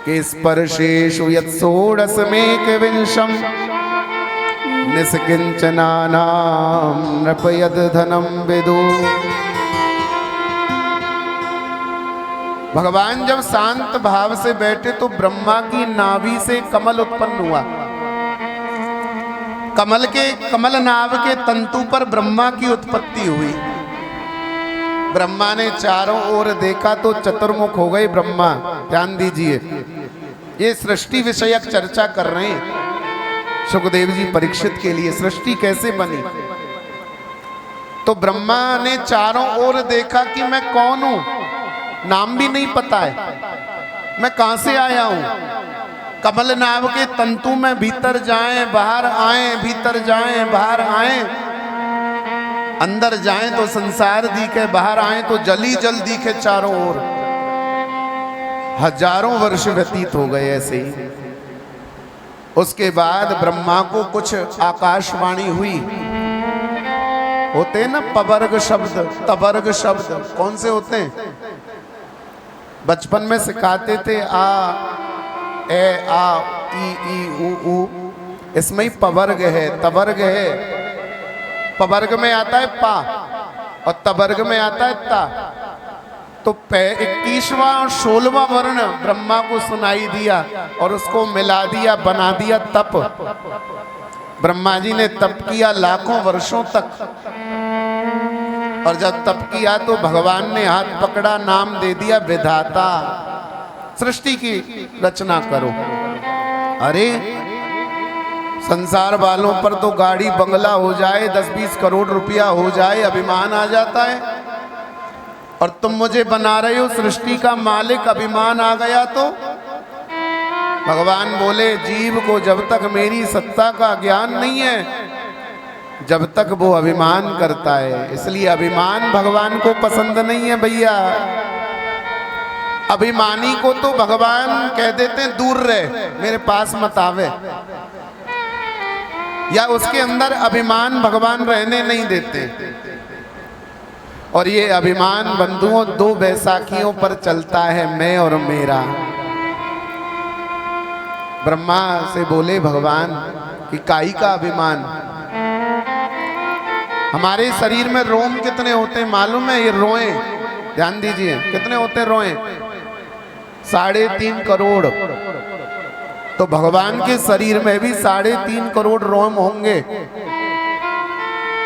कि स्पर्शेषु यत् षोडशमेकविंशम् निष्किंचनानां नृप यद् धनं विदु। भगवान जब शांत भाव से बैठे तो ब्रह्मा की नाभि से कमल उत्पन्न हुआ। कमल नाभ के तंतु पर ब्रह्मा की उत्पत्ति हुई। ब्रह्मा ने चारों ओर देखा तो चतुर्मुख हो गए ब्रह्मा। ध्यान दीजिए, ये सृष्टि विषयक चर्चा कर रहे हैं सुखदेव जी परीक्षित के लिए। सृष्टि कैसे बनी? तो ब्रह्मा ने चारों ओर देखा कि मैं कौन हूं, नाम भी नहीं पता है, मैं कहां से आया हूं। कमल नाभ के तंतु में भीतर जाएं बाहर आए, भीतर जाएं बाहर आए, अंदर जाएं तो संसार दिखे, बाहर आए तो जली जल दिखे चारों ओर। हजारों वर्ष व्यतीत हो गए ऐसे ही। उसके बाद ब्रह्मा को कुछ आकाशवाणी हुई। होते हैं ना पवर्ग शब्द, तवर्ग शब्द, कौन से होते हैं? बचपन में सिखाते थे आ ए आ ई ऊ। इसमें ही पवर्ग है, तवर्ग है। पवर्ग में आता है पा और तवर्ग में आता है ता। तो 21वां और 16वां वर्ण ब्रह्मा को सुनाई दिया और उसको मिला दिया, बना दिया तप। ब्रह्मा जी ने तप किया लाखों वर्षों तक, और जब तप किया तो भगवान ने हाथ पकड़ा, नाम दे दिया विधाता। सृष्टि की रचना करो। अरे संसार वालों पर तो गाड़ी बंगला हो जाए, 10-20 करोड़ रुपया हो जाए, अभिमान आ जाता है, और तुम मुझे बना रहे हो सृष्टि का मालिक, अभिमान आ गया तो भगवान बोले जीव को जब तक मेरी सत्ता का ज्ञान नहीं है, जब तक वो अभिमान करता है। इसलिए अभिमान भगवान को पसंद नहीं है भैया। अभिमानी को तो भगवान कह देते हैं दूर रहे, मेरे पास मत आवे, या उसके अंदर अभिमान भगवान रहने नहीं देते। और ये अभिमान बंधुओं 2 बैसाखियों पर चलता है, मैं और मेरा। ब्रह्मा से बोले भगवान कि काई का अभिमान? हमारे शरीर में रोम कितने होते हैं मालूम है? ये रोए, ध्यान दीजिए, कितने होते हैं रोए? 3.5 करोड़। तो भगवान के शरीर में भी 3.5 करोड़ रोम होंगे।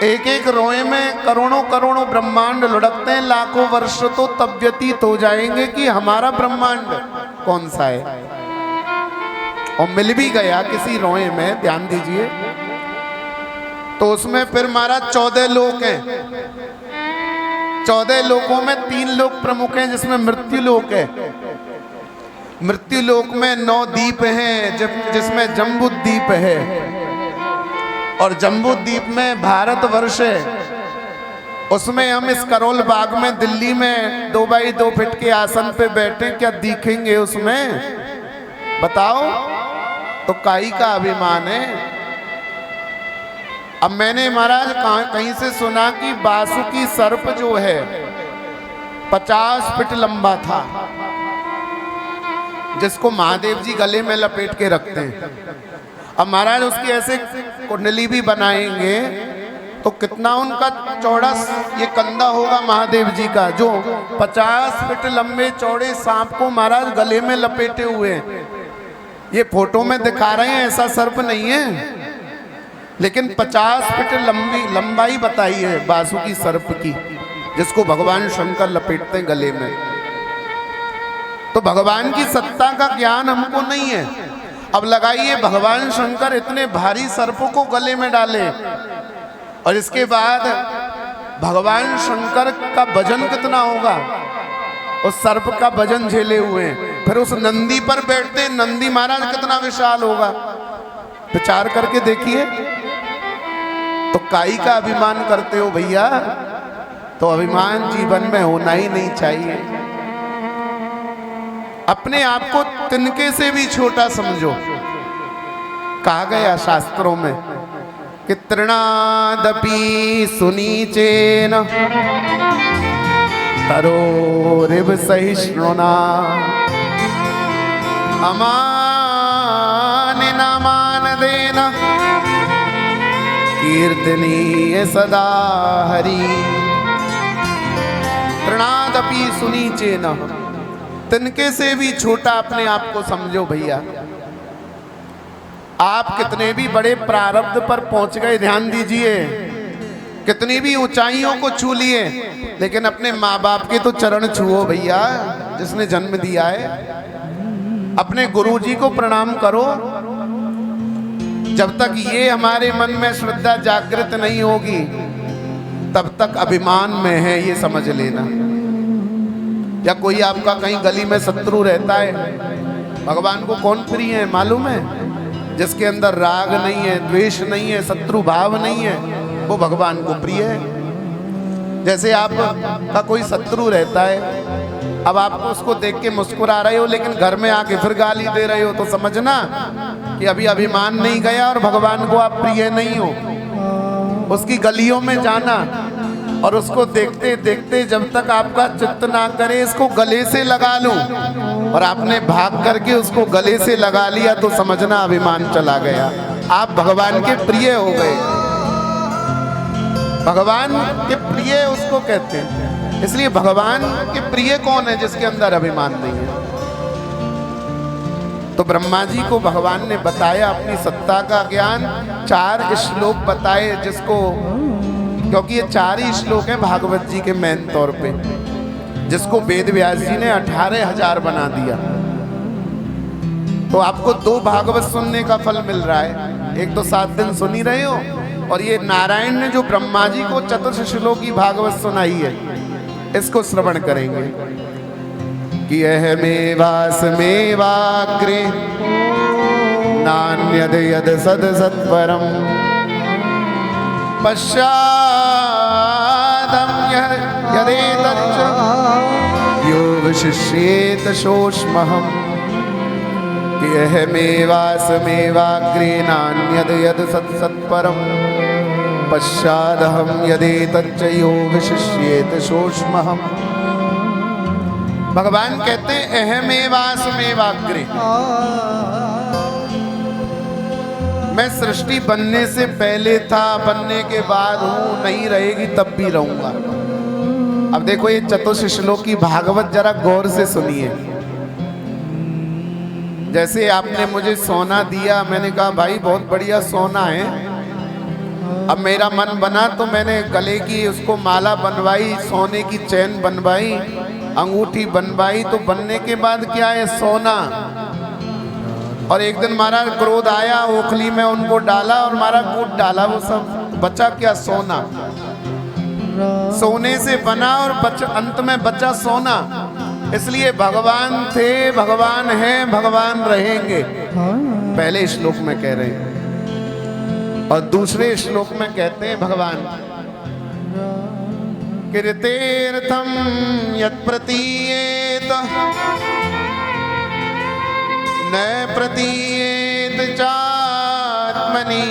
एक एक रोए में करोड़ों करोड़ों ब्रह्मांड लुढ़कते हैं। लाखों वर्ष तो तब व्यतीत हो जाएंगे कि हमारा ब्रह्मांड कौन सा है, और मिल भी गया किसी रोए में, ध्यान दीजिए, तो उसमें फिर महाराज 14 लोक हैं। 14 लोकों में 3 लोक प्रमुख हैं, जिसमें मृत्यु लोक है। मृत्यु लोक में 9 द्वीप हैं, जिसमें जम्बू द्वीप है, और जम्बू द्वीप में भारतवर्ष है। उसमें हम इस करोल बाग में दिल्ली में 2x2 फीट के आसन पे बैठे, क्या दिखेंगे उसमें? बताओ। तो काई का अभिमान है। अब मैंने महाराज कहीं से सुना कि बासुकी सर्प जो है 50 फीट लंबा था, जिसको महादेव जी गले में लपेट के रखते हैं। अब महाराज उसकी ऐसे कुंडली भी बनाएंगे तो कितना उनका चौड़ा ये कंधा होगा महादेव जी का, जो 50 फीट लंबे चौड़े सांप को महाराज गले में लपेटे हुए हैं। ये फोटो में दिखा रहे हैं, ऐसा सर्प नहीं है, लेकिन 50 फीट लंबाई बताई है बासुकी सर्प की, जिसको भगवान शंकर लपेटते हैं गले में। तो भगवान की सत्ता का ज्ञान हमको नहीं है। अब लगाइए भगवान शंकर इतने भारी सर्पों को गले में डाले, और इसके बाद भगवान शंकर का वजन कितना होगा? उस सर्प का वजन झेले हुए हैं। फिर उस नंदी पर बैठते, नंदी महाराज कितना विशाल होगा, विचार करके देखिए। तो काई का अभिमान करते हो भैया? तो अभिमान जीवन में होना ही नहीं चाहिए। अपने आप को तिनके से भी छोटा समझो। कहा गया शास्त्रों में कि तृणादपि सुनीचेन तरोरिव सहिष्णुना अमानिनामानदेन कीर्तनीय सदा हरि। तृणादपि सुनीचेन, तिनके से भी छोटा अपने आप को समझो भैया। आप कितने भी बड़े प्रारब्ध पर पहुंच गए, ध्यान दीजिए, कितनी भी ऊंचाइयों को छू लिए, लेकिन अपने माँ बाप के तो चरण छुओ भैया, जिसने जन्म दिया है। अपने गुरुजी को प्रणाम करो। जब तक ये हमारे मन में श्रद्धा जागृत नहीं होगी, तब तक अभिमान में है, ये समझ लेना। या कोई आपका कहीं गली में शत्रु रहता है, भगवान को कौन प्रिय है मालूम है? जिसके अंदर राग नहीं है, द्वेष नहीं है, शत्रु भाव नहीं है, वो भगवान को प्रिय है। जैसे आपका कोई शत्रु रहता है, अब आपको उसको देख के मुस्कुरा रहे हो, लेकिन घर में आके फिर गाली दे रहे हो, तो समझना कि अभी अभिमान नहीं गया और भगवान को आप प्रिय नहीं हो। उसकी गलियों में जाना और उसको देखते देखते जब तक आपका चित्त ना करे इसको गले से लगा लूं, और आपने भाग करके उसको गले से लगा लिया, तो समझना अभिमान चला गया, आप भगवान के प्रिय हो गए। भगवान के प्रिय उसको कहते हैं। इसलिए भगवान के प्रिय कौन है? जिसके अंदर अभिमान नहीं है। तो ब्रह्मा जी को भगवान ने बताया अपनी सत्ता का ज्ञान, 4 श्लोक बताए, जिसको, क्योंकि ये 4 ही श्लोक हैं भागवत जी के मेन तौर पे, जिसको वेद व्यास जी ने 18,000 बना दिया। तो आपको 2 भागवत सुनने का फल मिल रहा है। एक तो 7 दिन सुन ही रहे हो, और ये नारायण ने जो ब्रह्मा जी को चतुर्श्लोकी भागवत सुनाई है, इसको श्रवण करेंगे कि अहमेवास्मेवाग्रे नान्यद यद सद सत्परम पश्चादम यदेतच्च यो विशिष्येत शोष्महम् कि अहमेवास्मेवाग्रे नान्यद यद सद सत्परम पश्चादहं यदेतच्च यो विशिष्येत शोष्महम्। भगवान कहते हैं अहमेवास्मेवाग्रे, मैं सृष्टि बनने से पहले था, बनने के बाद हूं, नहीं रहेगी तब भी रहूंगा। अब देखो ये चतुर्श्लोकी भागवत जरा गौर से सुनिए। जैसे आपने मुझे सोना दिया, मैंने कहा भाई बहुत बढ़िया सोना है। अब मेरा मन बना तो मैंने गले की उसको माला बनवाई, सोने की चैन बनवाई, अंगूठी बनवाई। तो बनने के बाद क्या है? सोना। और एक दिन मारा क्रोध आया, ओखली में उनको डाला और मारा कूट डाला, वो सब बचा क्या? सोना। सोने से बना और अंत में बचा सोना। इसलिए भगवान थे, भगवान हैं, भगवान रहेंगे, पहले श्लोक में कह रहे हैं। और दूसरे श्लोक में कहते हैं भगवान, कीर्तेर्थम यत् प्रतीयेत न प्रतीयेत चात्मनि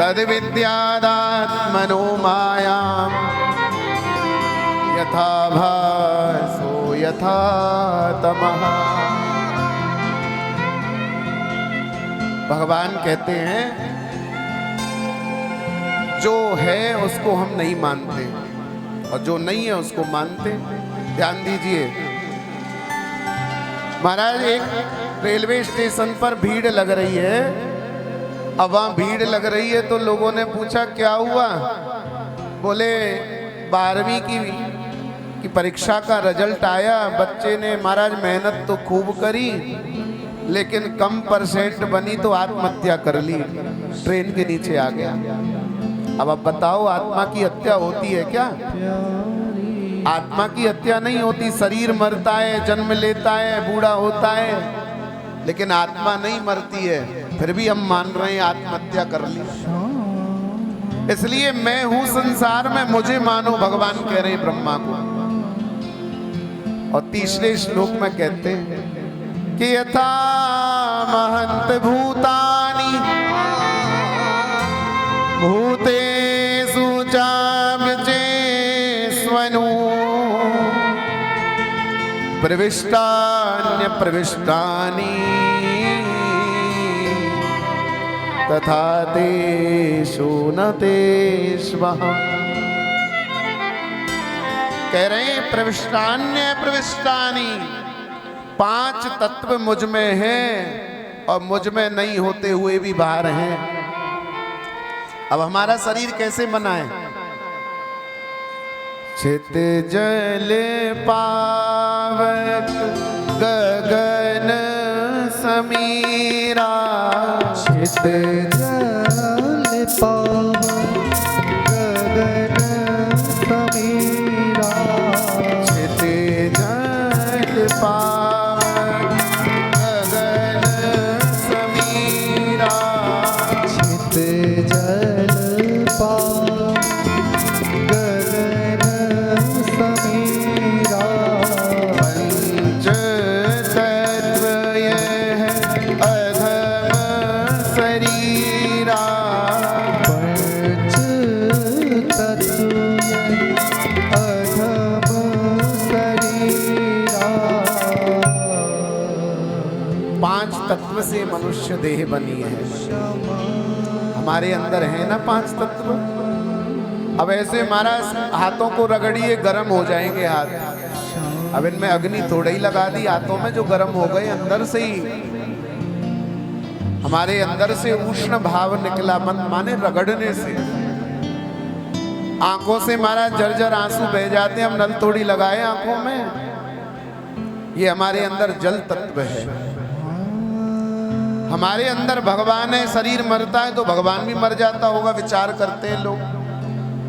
तद् विद्यादात्मनो मायां यथा भासो यथा तमः। भगवान कहते हैं जो है उसको हम नहीं मानते, और जो नहीं है उसको मानते। ध्यान दीजिए महाराज, एक रेलवे स्टेशन पर भीड़ लग रही है। अब वहाँ भीड़ लग रही है तो लोगों ने पूछा क्या हुआ? बोले 12वीं की परीक्षा का रिजल्ट आया, बच्चे ने महाराज मेहनत तो खूब करी लेकिन कम % बनी तो आत्महत्या कर ली, ट्रेन के नीचे आ गया। अब आप बताओ आत्मा की हत्या होती है क्या? आत्मा की हत्या नहीं होती। शरीर मरता है, जन्म लेता है, बूढ़ा होता है, लेकिन आत्मा नहीं मरती है। फिर भी हम मान रहे हैं आत्महत्या कर ली। इसलिए मैं हूं संसार में, मुझे मानो, भगवान कह रहे हैं ब्रह्मा को। और तीसरे श्लोक में कहते हैं कि यथा महंत भूतानि भूतेषु चाव्यचेष्वनु प्रविष्टान्य प्रविष्टानि तथा तेषु न तेष्वहम्। कह रहे हैं प्रविष्टान्य प्रविष्टानि, 5 तत्व मुझ में हैं और मुझ में नहीं होते हुए भी बाहर हैं। अब हमारा शरीर कैसे बना है? चित जल पावक गगन समीरा, चित जल पावक गगन समीरा, चित जल पावक गगन समीरा, चित जल पावक गगन समीरा, पंच तत्व यह अधम शरीरा, पंच तत्व अधम शरीरा। पांच तत्व से मनुष्य देह बनी है। हमारे अंदर है ना पांच तत्व। अब ऐसे महाराज हाथों को रगड़िए, गर्म हो जाएंगे हाथ। अब इनमें अग्नि थोड़ा ही लगा दी हाथों में, जो गर्म हो गए अंदर से ही। हमारे अंदर से उष्ण भाव निकला, मन माने रगड़ने से। आंखों से महाराज जर्जर आंसू बह जाते हैं, हम नल थोड़ी लगाए आंखों में। ये हमारे अंदर जल तत्व है। हमारे अंदर भगवान है। शरीर मरता है तो भगवान भी मर जाता होगा, विचार करते हैं लोग।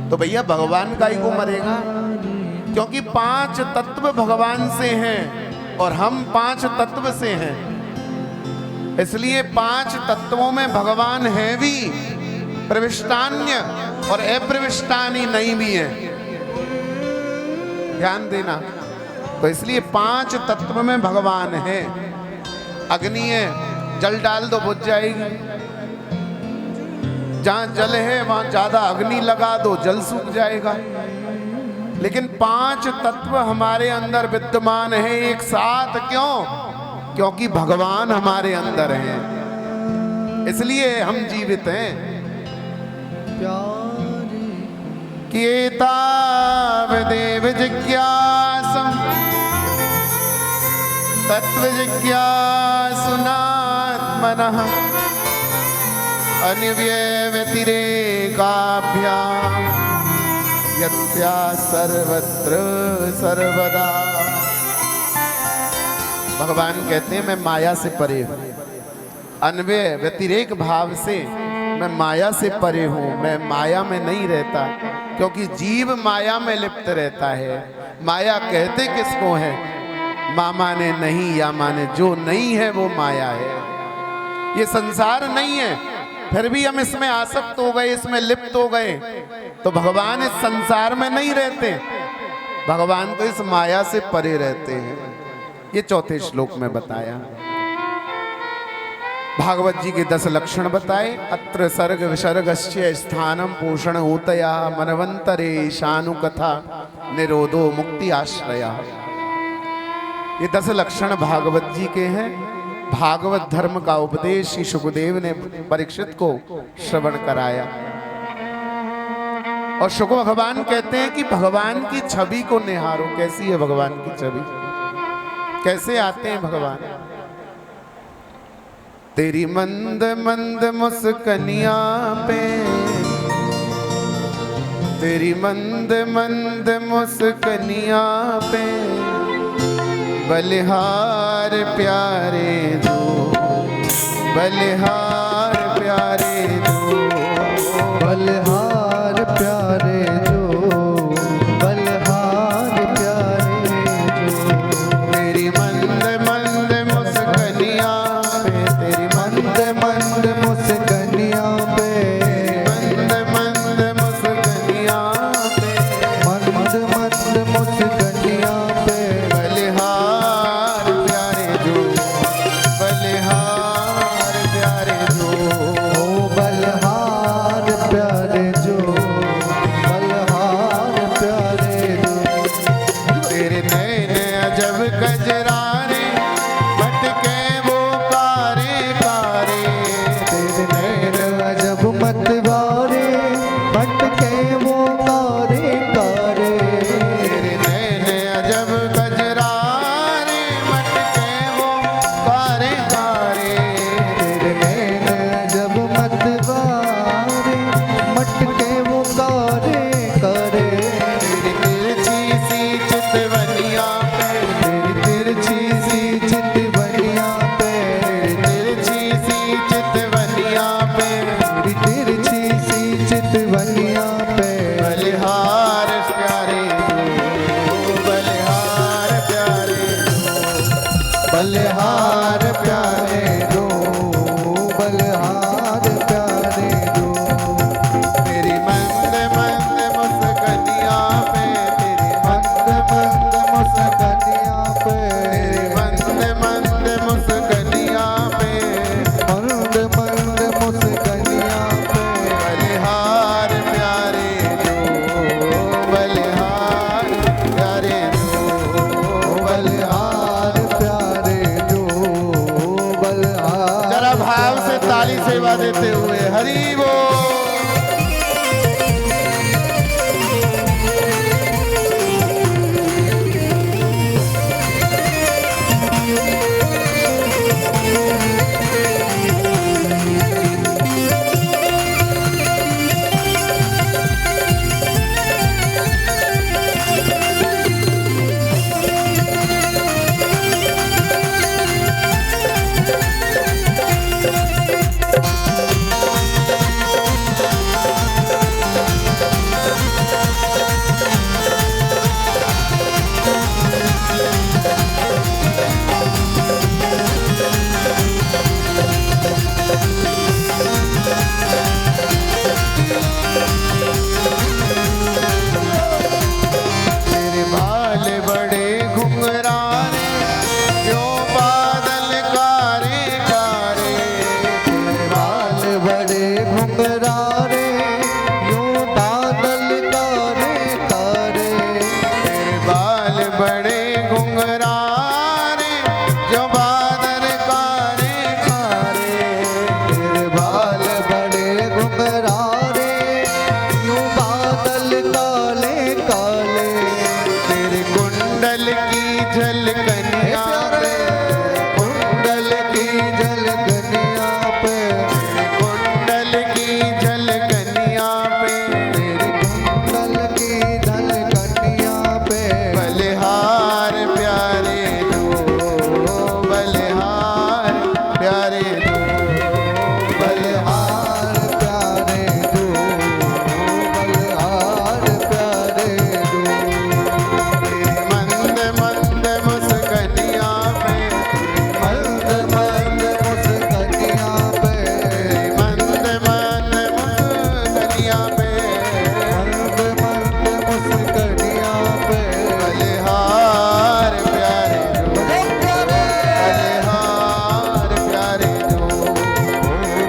तो भैया भगवान का ही को मरेगा, क्योंकि पांच तत्व भगवान से हैं और हम पांच तत्व से हैं। इसलिए पांच तत्वों में भगवान है भी, प्रविष्टान्य और अप्रविष्टानी नहीं भी है। ध्यान देना। तो इसलिए पांच तत्व में भगवान है। अग्नि है, जल डाल दो बुझ जाएगी। जहां जल है वहां ज्यादा अग्नि लगा दो, जल सूख जाएगा। लेकिन पांच तत्व हमारे अंदर विद्यमान है एक साथ। क्यों? क्योंकि भगवान हमारे अंदर हैं, इसलिए हम जीवित हैं। कीतावदेव जिज्ञासं तत्व जिज्ञासुनात्मनः अन्यव्यय व्यतिरेकाभ्याम यत्या सर्वत्र सर्वदा। भगवान कहते हैं मैं माया से परे हूं। अन्वय व्यतिरेक भाव से मैं माया से परे हूं। मैं माया में नहीं रहता, क्योंकि जीव माया में लिप्त रहता है। माया कहते किसको है? माँ माने नहीं या माने जो नहीं है वो माया है। ये संसार नहीं है, फिर भी हम इसमें आसक्त हो गए, इसमें लिप्त हो गए। तो भगवान इस संसार में नहीं रहते, भगवान तो इस माया से परे रहते हैं। ये चौथे श्लोक में बताया। भागवत जी के 10 लक्षण बताए। अत्र सर्ग विसर्गस्य स्थानम पोषण होतया मनवंतरे शानुकथा निरोधो मुक्ति आश्रया। ये 10 लक्षण भागवत जी के हैं। भागवत धर्म का उपदेश श्री सुखदेव ने परीक्षित को श्रवण कराया। और शुक भगवान कहते हैं कि भगवान की छवि को निहारो। कैसी है भगवान की छवि? कैसे आते हैं भगवान? तेरी मंद मंद मुस्कनिया पे, तेरी मंद मंद मुस्कनिया पे बलिहार प्यारे दो, बलिहार प्यारे दो, बलिहार प्यारे जो, बलिहार प्यारे जो। तेरी मंद मंद मुस्कनिया पे, तेरी मंद मंद मुस्कनिया पे, मंद मंद मुस्कनिया पे, मंद मंद मुस्कनिया पे बलिहार प्यारे जो, बलिहार प्यारे जो। ओ बलिहार प्यारे जो, बलिहार प्यारे जो। तेरे नैन अजब गजरारे भटके वो कारे कारे, तेरे नैन अजब मतवारे भटके वो कारे कारे, तेरे नैन बलिहार प्यारे दो, बलिहार प्यारे दो। तेरी मंद मंद मुस्कनिया पे, तेरी मंद मंद मुस्कनिया पे, तेरी मंद मंद मुस्कनिया पे, मंद मंद मुस्कनिया पे, बलिहार प्यारे दो, बलिहार प्यारे दो, बलिहार प्यारे दो, बलिहार। जरा भाव से ताली सेवा देते हुए हरि बोल। तेरे बाल बड़े घुंघराने, क्यों बादल कारे कारे, तेरे बाल बड़े घुंघरारे, यूं बादल तारे तारे। तेरे बाल बड़े घुंघराने, जो बादल कारे कारे, तेरे बाल बड़े घुंघरारे, यूं बादल काले काले। तेरे कुंडल की झलकनिया पे, कुंडल की झलकनिया पे, कुंडल की झलकनिया पे, तेरी कुंडल की झलकनिया पे, बलिहार प्यारे दो, बलिहार प्यारे दो, बलिहार प्यारे दो, बलिहार प्यारे दो। तेरी मंद मंद मुस्कनिया पे, मंद मंद मुस्कनिया पे, तेरी मंद मंद मुस्कनिया पे, मंद मंद मुस्कनिया पे, बलिहार प्यारे दो, बलिहार प्यारे दो।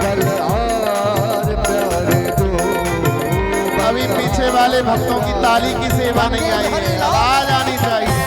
बलिहार प्यारे दो। अभी पीछे वाले भक्तों की ताली की सेवा नहीं आई है, आवाज आनी चाहिए।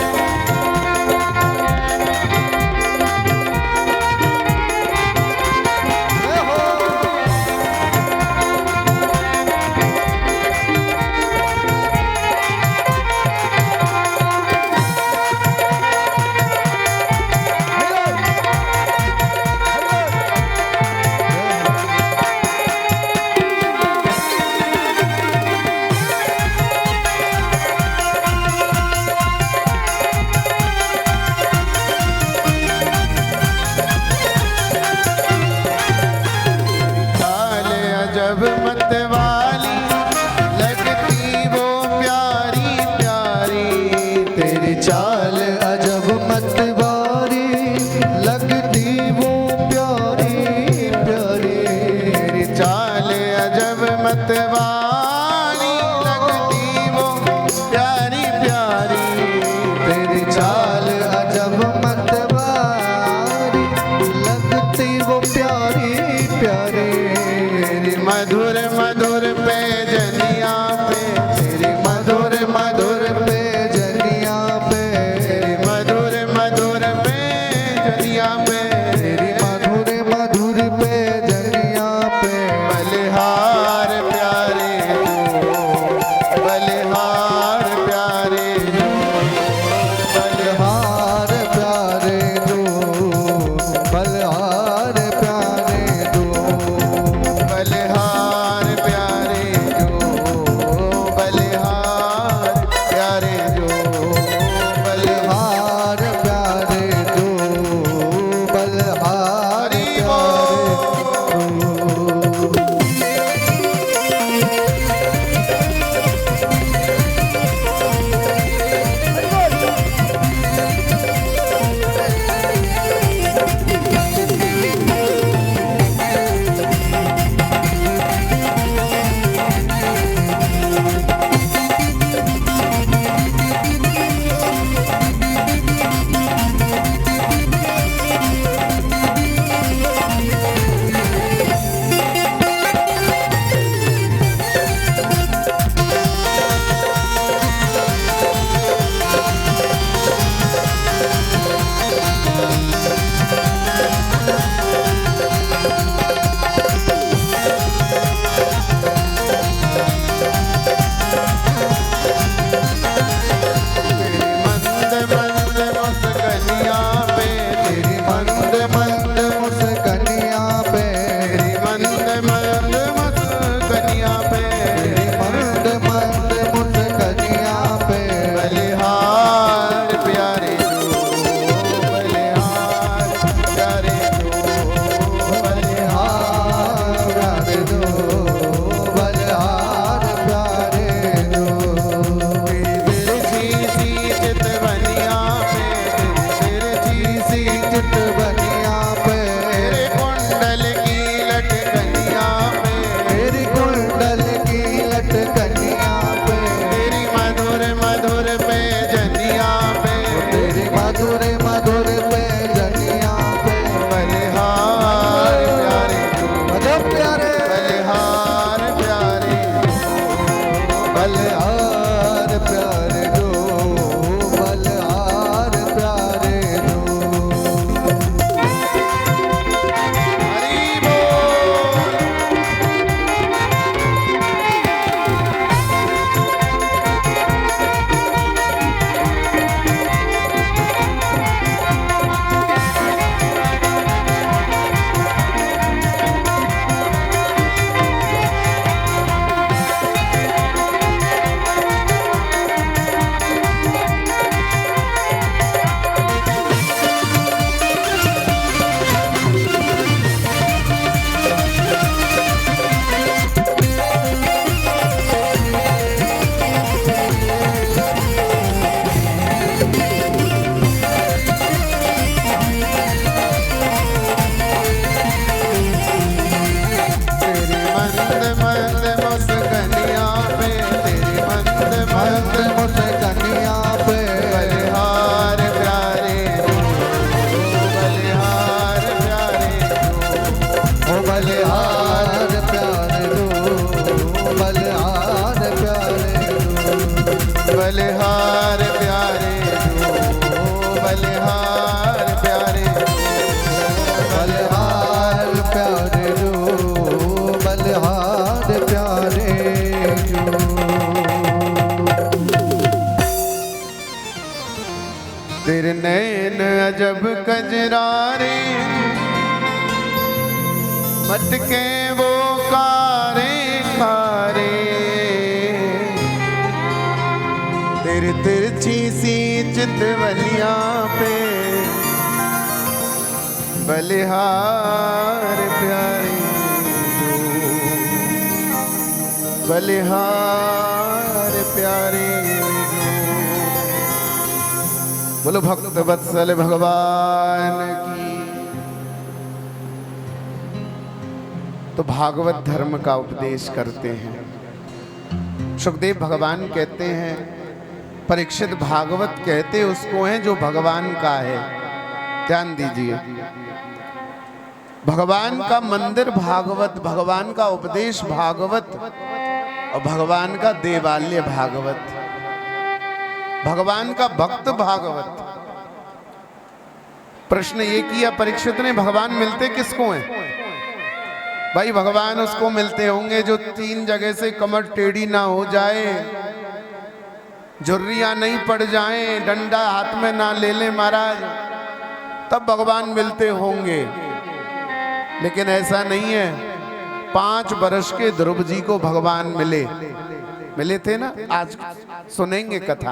चाल अजब मत वाली, लगती वो प्यारी प्यारी, तेरी चाल अजब मतवारी, लगती वो प्यारी प्यारी। तेरी चाल अजब मत वाली, लगती वो प्यारी प्यारी, तेरी चाल अजब मतवारी, लगती वो प्यारी प्यारी। तेरी मधुर मधुर पैजनिया पे, तेरी मधुर मधुर पे जनिया पे, तेरी मधुर तेरे नैन अजब कजरारे, मटके वो कारे खारे, तेरे तिरछी सी चितवलियां पे बलिहार प्यारे जो, बलिहार प्यारे जो। बोलो भक्त वत्सल भगवान की। तो भागवत धर्म का उपदेश करते हैं। सुखदेव भगवान कहते हैं, परीक्षित भागवत कहते उसको हैं जो भगवान का है। ध्यान दीजिए, भगवान का मंदिर भागवत, भगवान का उपदेश भागवत और भगवान का देवालय भागवत, भगवान का भक्त भागवत। प्रश्न ये किया परीक्षित ने, भगवान मिलते किसको हैं? भाई भगवान उसको मिलते होंगे जो 3 जगह से कमर टेढ़ी ना हो जाए, झुर्रियां नहीं पड़ जाएं, डंडा हाथ में ना ले ले महाराज, तब भगवान मिलते होंगे। लेकिन ऐसा नहीं है। 5 वर्ष के ध्रुव जी को भगवान मिले थे ना, आज सुनेंगे कथा।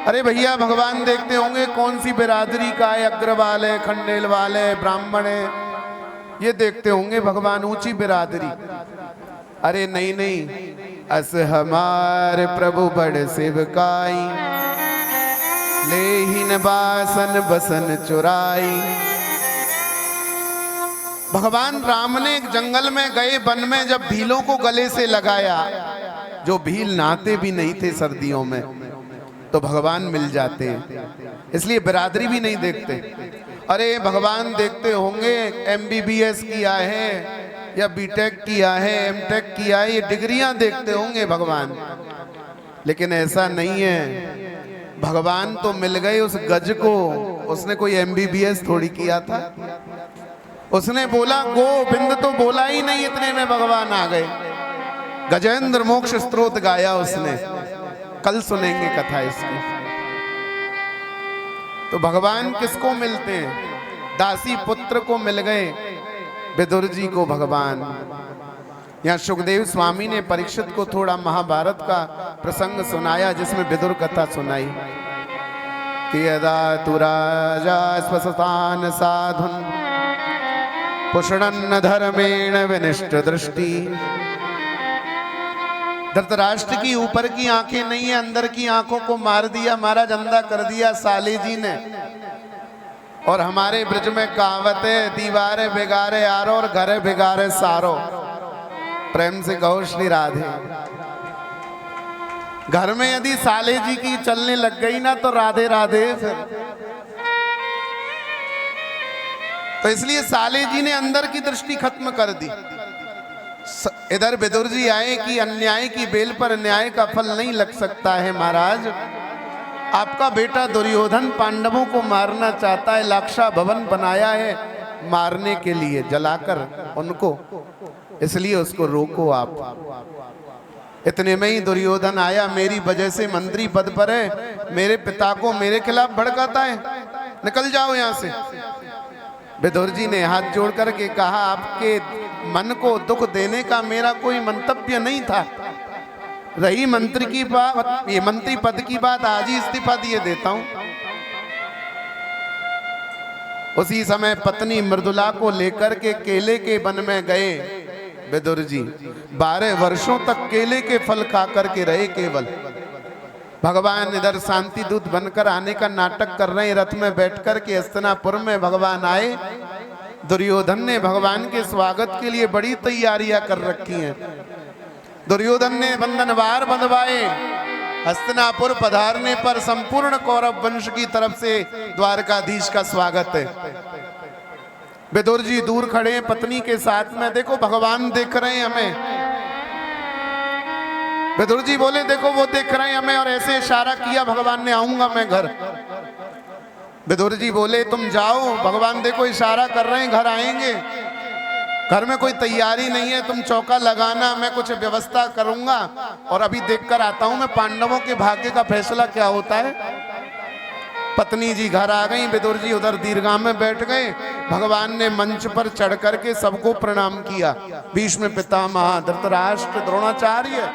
अरे भैया भगवान देखते होंगे कौन सी बिरादरी का है, अग्रवाल है, खंडेलवाल है, ब्राह्मण है, ये देखते होंगे भगवान ऊंची बिरादरी। अरे नहीं नहीं, अस हमारे प्रभु बड़ सेवकाई, लेहिन बासन बसन चुराई। भगवान राम ने एक जंगल में गए, वन में जब भीलों को गले से लगाया, जो भील नहाते भी नहीं थे सर्दियों में, तो भगवान मिल जाते हैं। इसलिए बिरादरी भी नहीं देखते। अरे भगवान देखते होंगे MBBS किया है या B.Tech किया है, M.Tech किया है, ये डिग्रियां देखते होंगे भगवान। लेकिन ऐसा नहीं है। भगवान तो मिल गए उस गज को, उसने कोई MBBS थोड़ी किया था। उसने बोला गोविंद तो बोला ही नहीं, इतने में भगवान आ गए। गजेंद्र मोक्ष स्तोत्र गाया उसने, कल सुनेंगे कथा इसकी। तो भगवान किसको मिलते हैं? दासी पुत्र को मिल गए, विदुर जी को भगवान। यहाँ सुखदेव स्वामी ने परीक्षित को थोड़ा महाभारत का प्रसंग सुनाया, जिसमें विदुर कथा सुनाई कि यदा तु राजा स्वसतान साधुन पुषणन्न धर्मेण विनिष्ट दृष्टि। धृतराष्ट्र की ऊपर की आंखें नहीं है, अंदर की आंखों को मार दिया, महाराज अंधा कर दिया साले जी ने। और हमारे ब्रज में कहावत है, दीवारे बिगारे आरो और घरे बिगारे सारो। प्रेम से कहो श्री राधे। घर में यदि साले जी की चलने लग गई ना, तो राधे राधे फिर। तो इसलिए साले जी ने अंदर की दृष्टि खत्म कर दी। इधर विदुर जी आए कि अन्याय की बेल पर न्याय का फल नहीं लग सकता है महाराज। आपका बेटा दुर्योधन पांडवों को मारना चाहता है, लाक्षा भवन बनाया है मारने के लिए, जलाकर उनको, इसलिए उसको रोको आप। इतने में ही दुर्योधन आया, मेरी वजह से मंत्री पद पर है, मेरे पिता को मेरे खिलाफ भड़काता है, निकल जाओ यहां से। विदुर जी ने हाथ जोड़ करके कहा, आपके मन को दुख देने का मेरा कोई मंतव्य नहीं था। रही मंत्री की बात, ये मंत्री पद की बात, आज ही इस्तीफा दिए देता हूं। उसी समय पत्नी मृदुला को लेकर के केले के वन में गए विदुर जी। 12 वर्षों तक केले के फल खा करके रहे केवल। भगवान इधर शांति दूत बनकर आने का नाटक कर रहे हैं, रथ में बैठकर के हस्तिनापुर में भगवान आए। दुर्योधन ने भगवान के स्वागत के लिए बड़ी तैयारियां कर रखी हैं। दुर्योधन ने बंधनवार बंधवाए। हस्तिनापुर पधारने पर संपूर्ण कौरव वंश की तरफ से द्वारकाधीश का स्वागत है। विदुर जी दूर खड़े हैं पत्नी के साथ में, देखो भगवान देख रहे हैं हमें। विदुर जी बोले देखो वो देख रहे हैं हमें, और ऐसे इशारा किया भगवान ने, आऊंगा मैं घर। विदुर जी बोले तुम जाओ, भगवान देखो इशारा कर रहे हैं घर आएंगे। घर में कोई तैयारी नहीं है, तुम चौका लगाना, मैं कुछ व्यवस्था करूंगा और अभी देखकर आता हूं मैं पांडवों के भाग्य का फैसला क्या होता है। पत्नी जी घर आ गई, विदुर जी उधर दीर्घा में बैठ गए। भगवान ने मंच पर चढ़ करके सबको प्रणाम किया। भीष्म पितामह, धृतराष्ट्र, द्रोणाचार्य,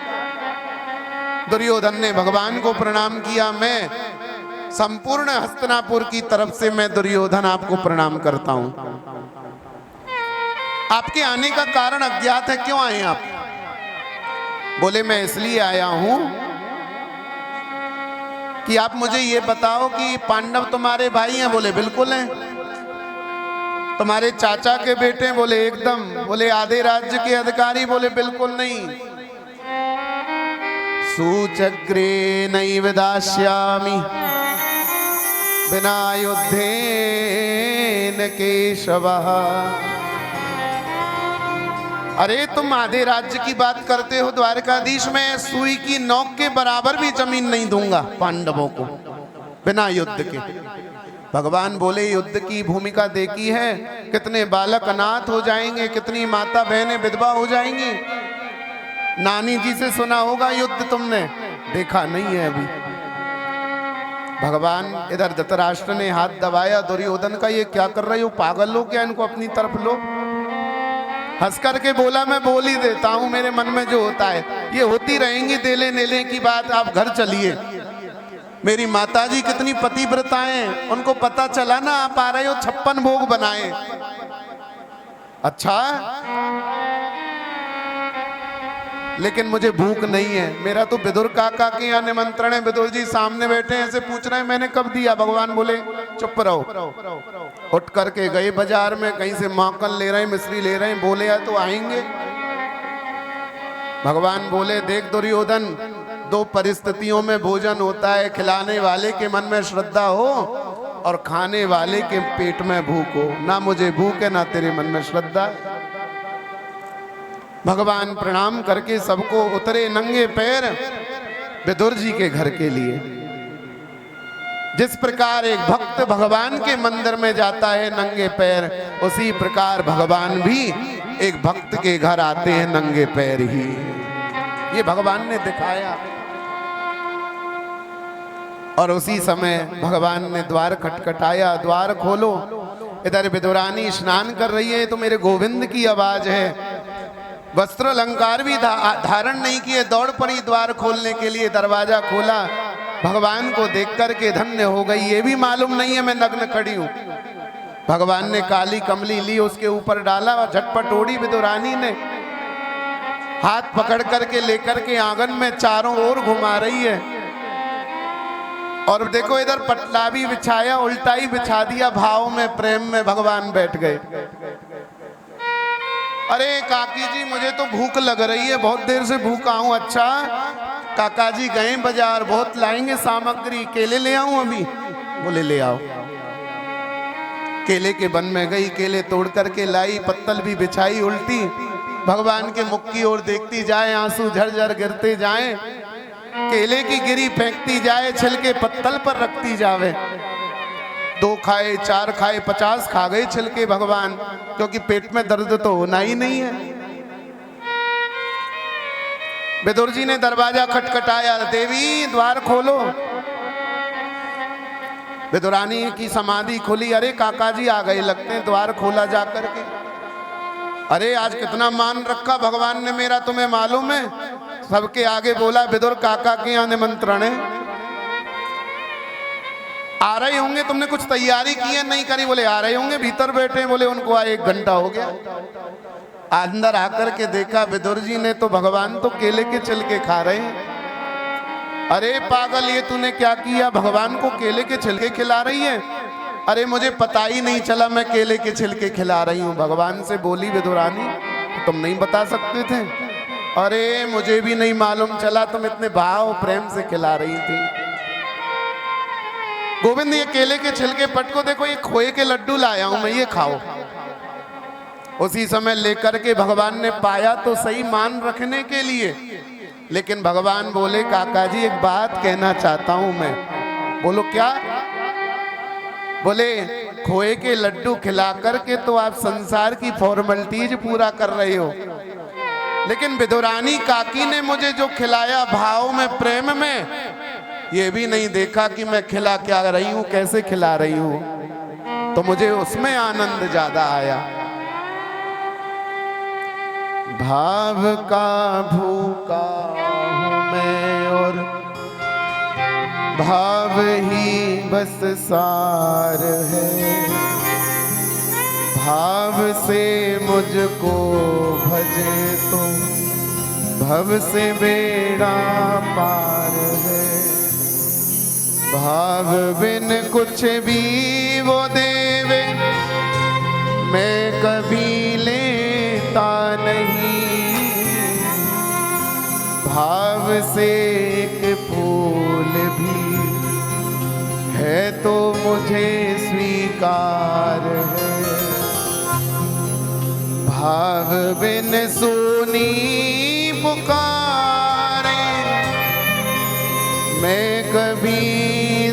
दुर्योधन ने भगवान को प्रणाम किया। मैं संपूर्ण हस्तिनापुर की तरफ से मैं दुर्योधन आपको प्रणाम करता हूं। आपके आने का कारण अज्ञात है, क्यों आए आप? बोले मैं इसलिए आया हूं कि आप मुझे ये बताओ कि पांडव तुम्हारे भाई हैं? बोले बिल्कुल हैं। तुम्हारे चाचा के बेटे? बोले एकदम। बोले आधे राज्य के अधिकारी? बोले बिल्कुल नहीं। सूचग्रे नैव दास्यामि बिना युद्धेन केशवः। अरे तुम आधे राज्य की बात करते हो द्वारकाधीश, में सुई की नोक के बराबर भी जमीन नहीं दूंगा पांडवों को बिना युद्ध के। भगवान बोले युद्ध की भूमिका देखी है? कितने बालक अनाथ हो जाएंगे, कितनी माता बहनें विधवा हो जाएंगी। नानी जी से सुना होगा युद्ध, तुमने देखा नहीं है अभी। भगवान इधर धृतराष्ट्र ने हाथ दबाया दुर्योधन का, ये क्या कर रहे हो, पागल हो क्या? इनको अपनी तरफ लो। हंस करके बोला मैं बोल ही देता हूं, मेरे मन में जो होता है। ये होती रहेंगी देले नेले की बात, आप घर चलिए। मेरी माताजी कितनी पतिव्रता हैं, उनको पता चला ना आप आ रहे हो, 56 भोग बनाए। अच्छा, लेकिन मुझे भूख नहीं है। मेरा तो विदुर काका के यहाँ निमंत्रण है। विदुर जी सामने बैठे हैं, ऐसे पूछ रहे हैं मैंने कब दिया? भगवान बोले चुप रहो। उठ करके गए बाजार में, कहीं से माखन ले रहे हैं, मिश्री ले रहे हैं। बोले या तो आएंगे। भगवान बोले देख दुर्योधन, दो परिस्थितियों में भोजन होता है, खिलाने वाले के मन में श्रद्धा हो और खाने वाले के पेट में भूख हो। ना मुझे भूख है ना तेरे मन में श्रद्धा। भगवान प्रणाम करके सबको उतरे नंगे पैर विदुर जी के घर के लिए। जिस प्रकार एक भक्त भगवान के मंदिर में जाता है नंगे पैर, उसी प्रकार भगवान भी एक भक्त के घर आते हैं नंगे पैर ही। ये भगवान ने दिखाया। और उसी समय भगवान ने द्वार खटखटाया, द्वार खोलो। इधर विदुरानी स्नान कर रही है, तो मेरे गोविंद की आवाज है। वस्त्र अलंकार भी धारण नहीं किए, दौड़ पड़ी द्वार खोलने के लिए। दरवाजा खोला, भगवान को देख करके धन्य हो गई। ये भी मालूम नहीं है मैं नग्न खड़ी हूं। भगवान ने काली कमली ली, उसके ऊपर डाला और झटपट ओढ़ी। विदुरानी ने हाथ पकड़ करके लेकर के आंगन में चारों ओर घुमा रही है। और देखो इधर पटला भी बिछाया, उल्टा ही बिछा दिया। भाव में प्रेम में भगवान बैठ गए। अरे काकी जी मुझे तो भूख लग रही है, बहुत देर से भूखा हूं। अच्छा, काका जी गए बाजार, बहुत लाएंगे सामग्री, केले ले आऊं अभी? बोले ले आओ। केले के वन में गई, केले तोड़ करके लाई, पत्तल भी बिछाई उल्टी। भगवान के मुख की ओर देखती जाए, आंसू झरझर गिरते जाए। केले की गिरी फेंकती जाए, छिलके पत्तल पर रखती जावे। 2 खाए, 4 खाए, 50 खा गए छिलके भगवान, क्योंकि पेट में दर्द तो होना ही नहीं है। विदुर जी ने दरवाजा खटखटाया, देवी द्वार खोलो। विदुरानी की समाधि खुली। अरे काका जी आ गए लगते हैं, द्वार खोला जाकर के। अरे आज कितना मान रखा भगवान ने मेरा, तुम्हें मालूम है? सबके आगे बोला विदुर काका के यहाँ निमंत्रण है, आ रहे होंगे, तुमने कुछ तैयारी की है? नहीं करी। बोले आ रहे होंगे, भीतर बैठे। बोले उनको आए 1 घंटा हो गया। अंदर आकर के देखा विदुर जी ने तो भगवान तो केले के छिलके खा रहे हैं। अरे पागल, ये तूने क्या किया? भगवान को केले के छिलके खिला रही है? अरे मुझे पता ही नहीं चला मैं केले के छिलके खिला रही हूँ। भगवान से बोली विदुरानी तुम नहीं बता सकते थे? अरे मुझे भी नहीं मालूम चला, तुम इतने भाव प्रेम से खिला रही थी। गोविंद ये केले के छिलके पटको, देखो ये खोए के लड्डू लाया हूं मैं, ये खाओ। उसी समय लेकर के भगवान ने पाया तो सही मान रखने के लिए, लेकिन भगवान बोले काका जी एक बात कहना चाहता हूं मैं। बोलो क्या? बोले खोए के लड्डू खिला करके तो आप संसार की फॉर्मेलिटीज पूरा कर रहे हो, लेकिन विदुरानी काकी ने मुझे जो खिलाया भाव में प्रेम में, ये भी नहीं देखा कि मैं खिला क्या रही हूं, कैसे खिला रही हूं, तो मुझे उसमें आनंद ज्यादा आया। भाव का भूखा हूं मैं और भाव ही बस सार है, भाव से मुझको भजे तो भव से बेड़ा पार है। भाव बिन कुछ भी वो देवे मैं कभी लेता नहीं, भाव से एक फूल भी है तो मुझे स्वीकार है। भाव बिन सुनी पुकारे मैं कभी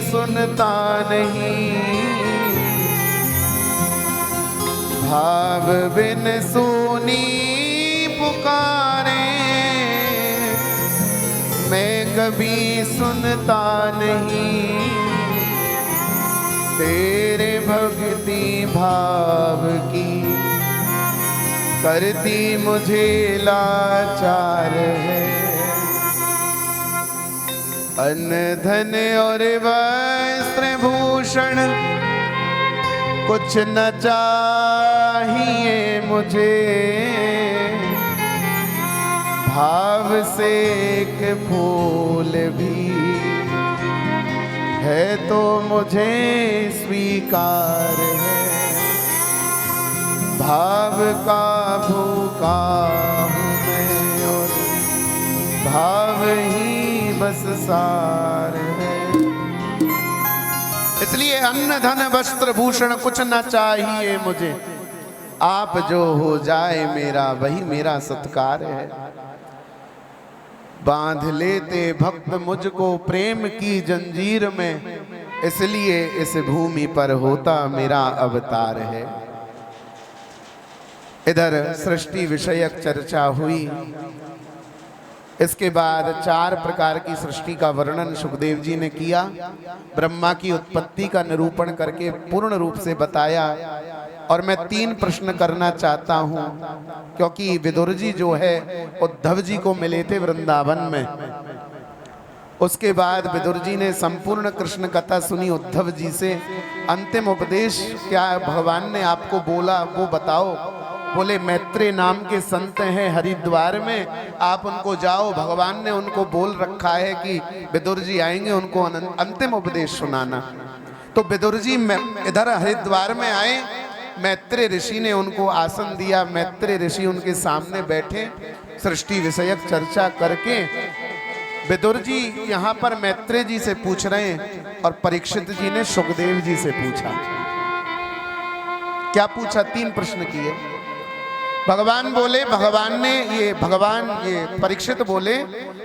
सुनता नहीं, भाव बिन सुनी पुकारे मैं कभी सुनता नहीं। तेरे भक्ति भाव की करती मुझे लाचार है। अन्न धन और वस्त्र भूषण कुछ न चाहिए मुझे, भाव से एक फूल भी है तो मुझे स्वीकार है। भाव का भूखा हूँ मैं और भाव ही बस सार है। इसलिए अन्न धन वस्त्र भूषण कुछ न चाहिए मुझे, आप जो हो जाए मेरा वही मेरा सत्कार है। बांध लेते भक्त मुझको प्रेम की जंजीर में, इसलिए इस भूमि पर होता मेरा अवतार है। इधर सृष्टि विषयक चर्चा हुई। इसके बाद 4 प्रकार की सृष्टि का वर्णन सुखदेव जी ने किया। ब्रह्मा की उत्पत्ति का निरूपण करके पूर्ण रूप से बताया। और मैं 3 प्रश्न करना चाहता हूं, क्योंकि विदुर जी जो है उद्धव जी को मिले थे वृंदावन में। उसके बाद विदुर जी ने संपूर्ण कृष्ण कथा सुनी उद्धव जी से। अंतिम उपदेश क्या भगवान ने आपको बोला वो बताओ। बोले मैत्रेय नाम के संत हैं हरिद्वार में, आप उनको जाओ, भगवान ने उनको बोल रखा है कि विदुर जी आएंगे, उनको अंतिम उपदेश सुनाना। तो विदुर जी इधर हरिद्वार में आए, मैत्रेय ऋषि ने उनको आसन दिया। मैत्रेय ऋषि उनके सामने बैठे, सृष्टि विषयक चर्चा करके विदुर जी यहाँ पर मैत्रेय जी से पूछ रहे हैं और परीक्षित जी ने सुखदेव जी से पूछा। क्या पूछा? 3 प्रश्न किए। भगवान बोले, भगवान ये परीक्षित बोले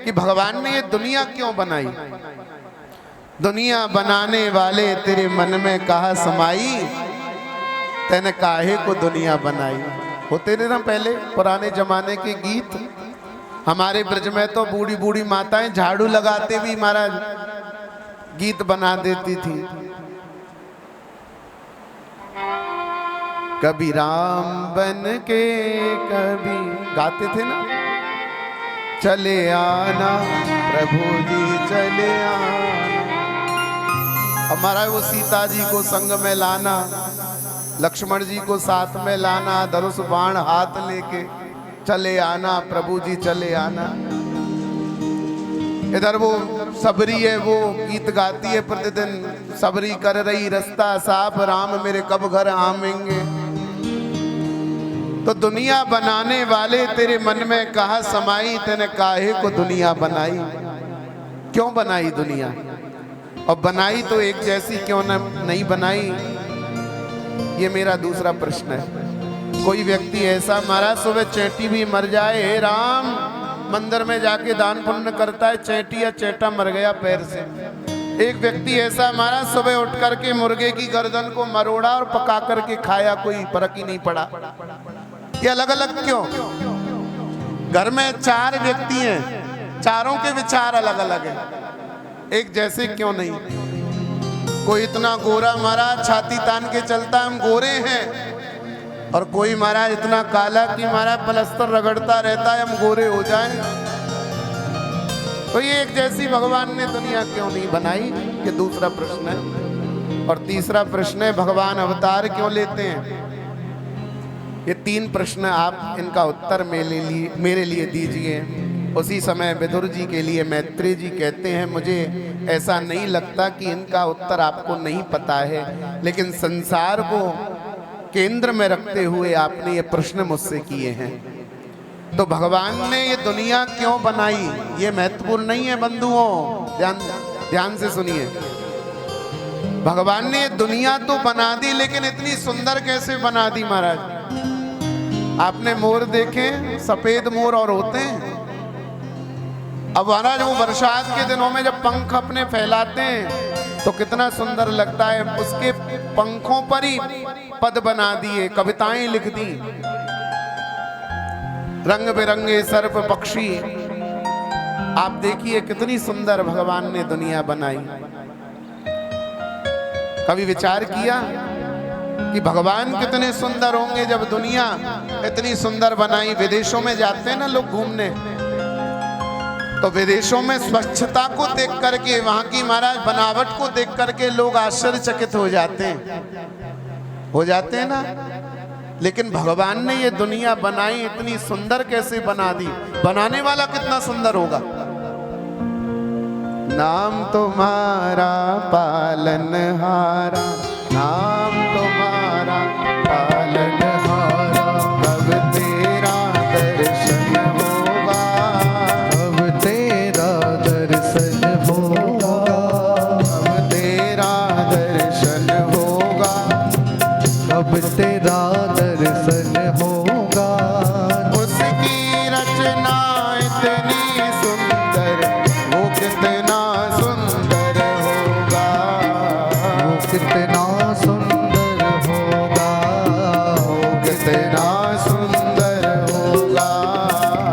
कि भगवान ने ये दुनिया क्यों बनाई? दुनिया बनाने वाले तेरे मन में कहा समाई, तैने काहे को दुनिया बनाई। होते थे ना पहले पुराने जमाने के गीत। हमारे ब्रज में तो बूढ़ी बूढ़ी माताएं झाड़ू लगाते भी महाराज गीत बना देती थी। कभी राम बन के कभी गाते थे ना, चले आना प्रभु जी चले आना। हमारा वो सीता जी को संग में लाना, लक्ष्मण जी को साथ में लाना, धनुष बाण हाथ लेके चले आना प्रभु जी चले आना। इधर वो सबरी है, वो गीत गाती है प्रतिदिन, सबरी कर रही रास्ता साफ, राम मेरे कब घर आवेंगे। तो दुनिया बनाने वाले तेरे मन में कहा समाई, तूने काहे को दुनिया बनाई? क्यों बनाई दुनिया? और बनाई तो एक जैसी क्यों नहीं बनाई? ये मेरा दूसरा प्रश्न है। कोई व्यक्ति ऐसा महाराज सुबह चैटी भी मर जाए, हे राम, मंदिर में जाके दान पुण्य करता है, चैटी या चैटा मर गया पैर से। एक व्यक्ति ऐसा महाराज सुबह उठ करके मुर्गे की गर्दन को मरोड़ा और पका करके खाया, कोई फर्क ही नहीं पड़ा। ये अलग अलग क्यों? घर में 4 व्यक्ति हैं, चारों के विचार अलग अलग हैं। एक जैसे क्यों नहीं? कोई इतना गोरा महाराज छाती तान के चलता हम गोरे हैं, और कोई महाराज इतना काला कि महाराज पलस्तर रगड़ता रहता है हम गोरे हो जाएं। तो ये एक जैसी भगवान ने दुनिया क्यों नहीं बनाई, ये दूसरा प्रश्न है। और तीसरा प्रश्न है भगवान अवतार क्यों लेते हैं? ये 3 प्रश्न आप इनका उत्तर मेरे लिए दीजिए। उसी समय विदुर जी के लिए मैत्रेय जी कहते हैं मुझे ऐसा नहीं लगता कि इनका उत्तर आपको नहीं पता है, लेकिन संसार को केंद्र में रखते हुए आपने ये प्रश्न मुझसे किए हैं। तो भगवान ने ये दुनिया क्यों बनाई, ये महत्वपूर्ण नहीं है बंधुओं, ध्यान से सुनिए। भगवान ने ये दुनिया तो बना दी, लेकिन इतनी सुंदर कैसे बना दी महाराज? आपने मोर देखे, सफेद मोर और होते हैं। अब महाराज वो बरसात के दिनों में जब पंख अपने फैलाते हैं तो कितना सुंदर लगता है। उसके पंखों पर ही पद बना दिए, कविताएं लिख दी, रंग बिरंगे सर्प पक्षी। आप देखिए कितनी सुंदर भगवान ने दुनिया बनाई। कभी विचार किया कि भगवान कितने सुंदर होंगे जब दुनिया इतनी सुंदर बनाई? विदेशों में जाते हैं ना लोग घूमने, तो विदेशों में स्वच्छता को देख करके, वहां की महाराज बनावट को देख करके लोग आश्चर्यचकित हो जाते हैं ना। लेकिन भगवान ने ये दुनिया बनाई, इतनी सुंदर कैसे बना दी? बनाने वाला कितना सुंदर होगा। नाम तुम्हारा पालनहारा, नाम तुम्हारा पालनहारा, कब तेरा दर्शन होगा, अब तेरा दर्शन होगा, अब तेरा दर्शन होगा, अब तेरा दर्शन होगा। उसकी रचना इतनी सुंदर, वो कितना सुंदर होगा, वो कितना सुंदर होगा, वो कितना सुंदर होगा।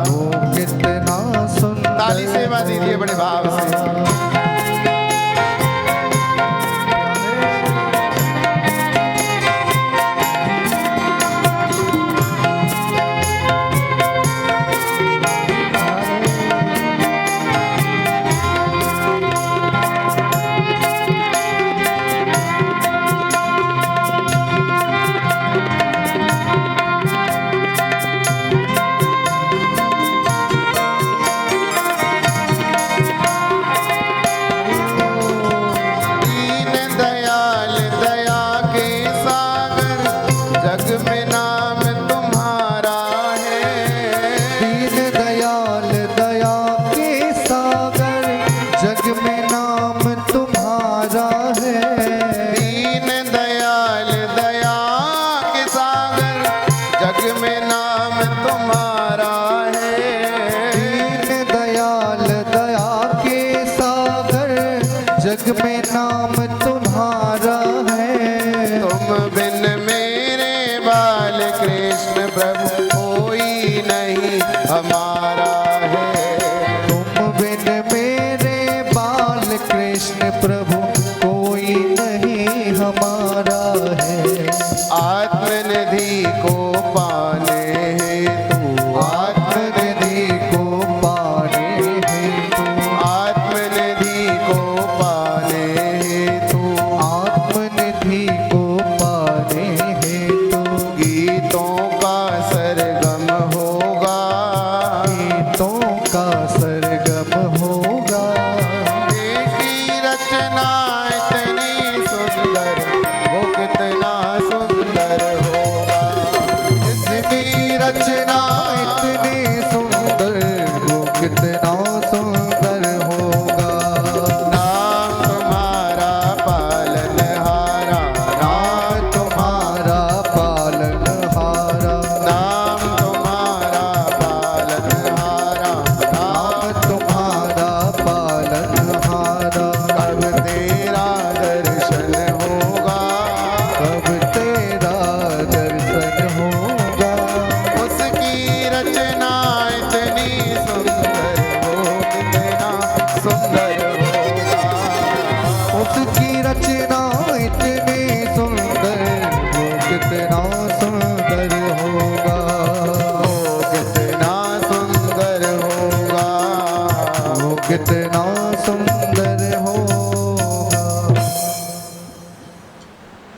वो कितना सुंदर। ताली सेवा दीजिए बड़े भाव से। जग में नाम तुम्हारा है। तुम बिन मेरे बाल कृष्ण प्रभु कोई नहीं हमारा है। तुम बिन मेरे बाल कृष्ण प्रभु कोई नहीं हमारा है। आत्मनिधि को पाने हेतु, आत्मनिधि को पाने हेतु, आत्मनिधि को पाने हेतु, आत्मनिधि को पाने हेतु गीतों का सरगम होगा, गीतों का सरगम होगा। देखी रचना इतनी सुंदर, वो